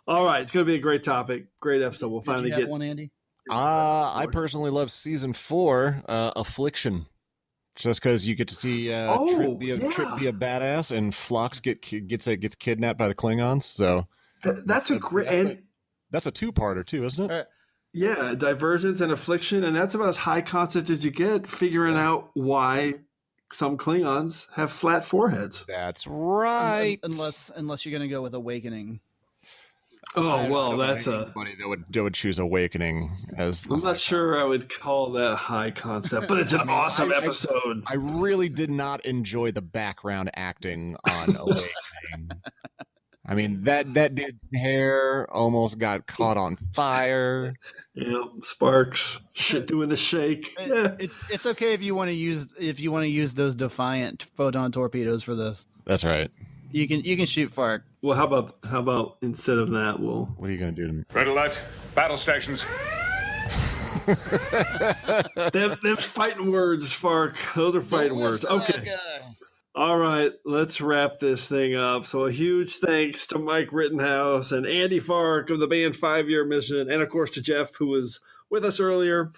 all right, it's going to be a great topic, great episode. We'll finally get one, Andy. I personally love season 4, Affliction, just because you get to see Trip be a badass, and Phlox gets kidnapped by the Klingons. So that's a great. That's a 2-parter too, isn't it? Yeah, Divergence and Affliction, and that's about as high concept as you get. Figuring out why some Klingons have flat foreheads. That's right. Unless you're going to go with Awakening. Oh, well, that's anybody that would choose Awakening as. I'm not sure I would call that high concept, but it's an awesome episode. I really did not enjoy the background acting on Awakening. I mean, that dude's hair almost got caught on fire. Yeah, sparks, shit doing the shake. Yeah. It's okay if you want to use those Defiant photon torpedoes for this. That's right. You can shoot Fark. Well, how about instead of that, what are you gonna do to me? Red alert. Battle stations. Them's fighting words, Fark. Those are fighting words. Okay. All right, let's wrap this thing up. So a huge thanks to Mike Rittenhouse and Andy Fark of the band 5 Year Mission, and of course to Jeff, who was with us earlier,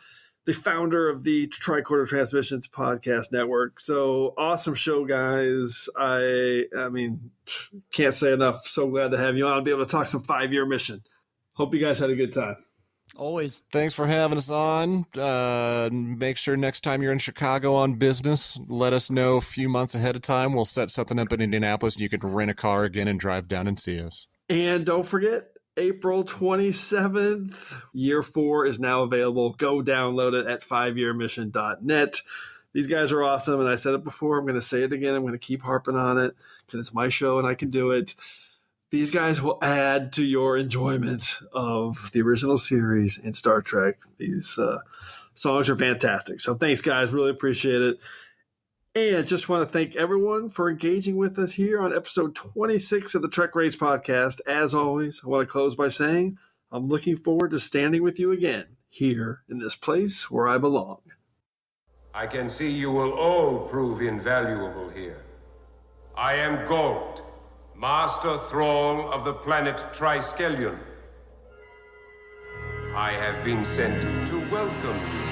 the founder of the Tricorder Transmissions Podcast Network. So awesome show, guys. I mean, can't say enough. So glad to have you on. I'll be able to talk some 5 Year Mission. Hope you guys had a good time. Always. Thanks for having us on. Make sure next time you're in Chicago on business, let us know a few months ahead of time. We'll set something up in Indianapolis and you can rent a car again and drive down and see us. And don't forget, April 27th, Year 4 is now available. Go download it at 5yearmission.net. These guys are awesome, and I said it before. I'm going to say it again. I'm going to keep harping on it because it's my show and I can do it. These guys will add to your enjoyment of the original series in Star Trek. These songs are fantastic. So thanks, guys. Really appreciate it. And just want to thank everyone for engaging with us here on episode 26 of the TrekRanks podcast. As always, I want to close by saying I'm looking forward to standing with you again here in this place where I belong. I can see you will all prove invaluable here. I am Gold, Master Thrall of the planet Triskelion. I have been sent to welcome you.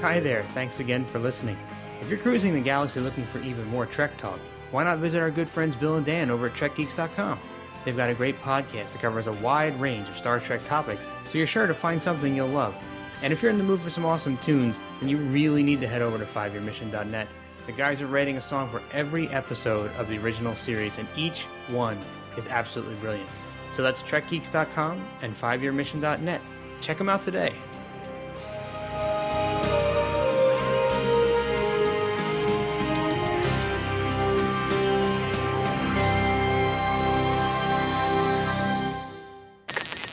Hi there, thanks again for listening. If you're cruising the galaxy looking for even more Trek talk, why not visit our good friends Bill and Dan over at TrekGeeks.com? They've got a great podcast that covers a wide range of Star Trek topics, so you're sure to find something you'll love. And if you're in the mood for some awesome tunes, then you really need to head over to 5yearmission.net. The guys are writing a song for every episode of the original series, and each one is absolutely brilliant. So that's TrekGeeks.com and 5yearmission.net. Check them out today.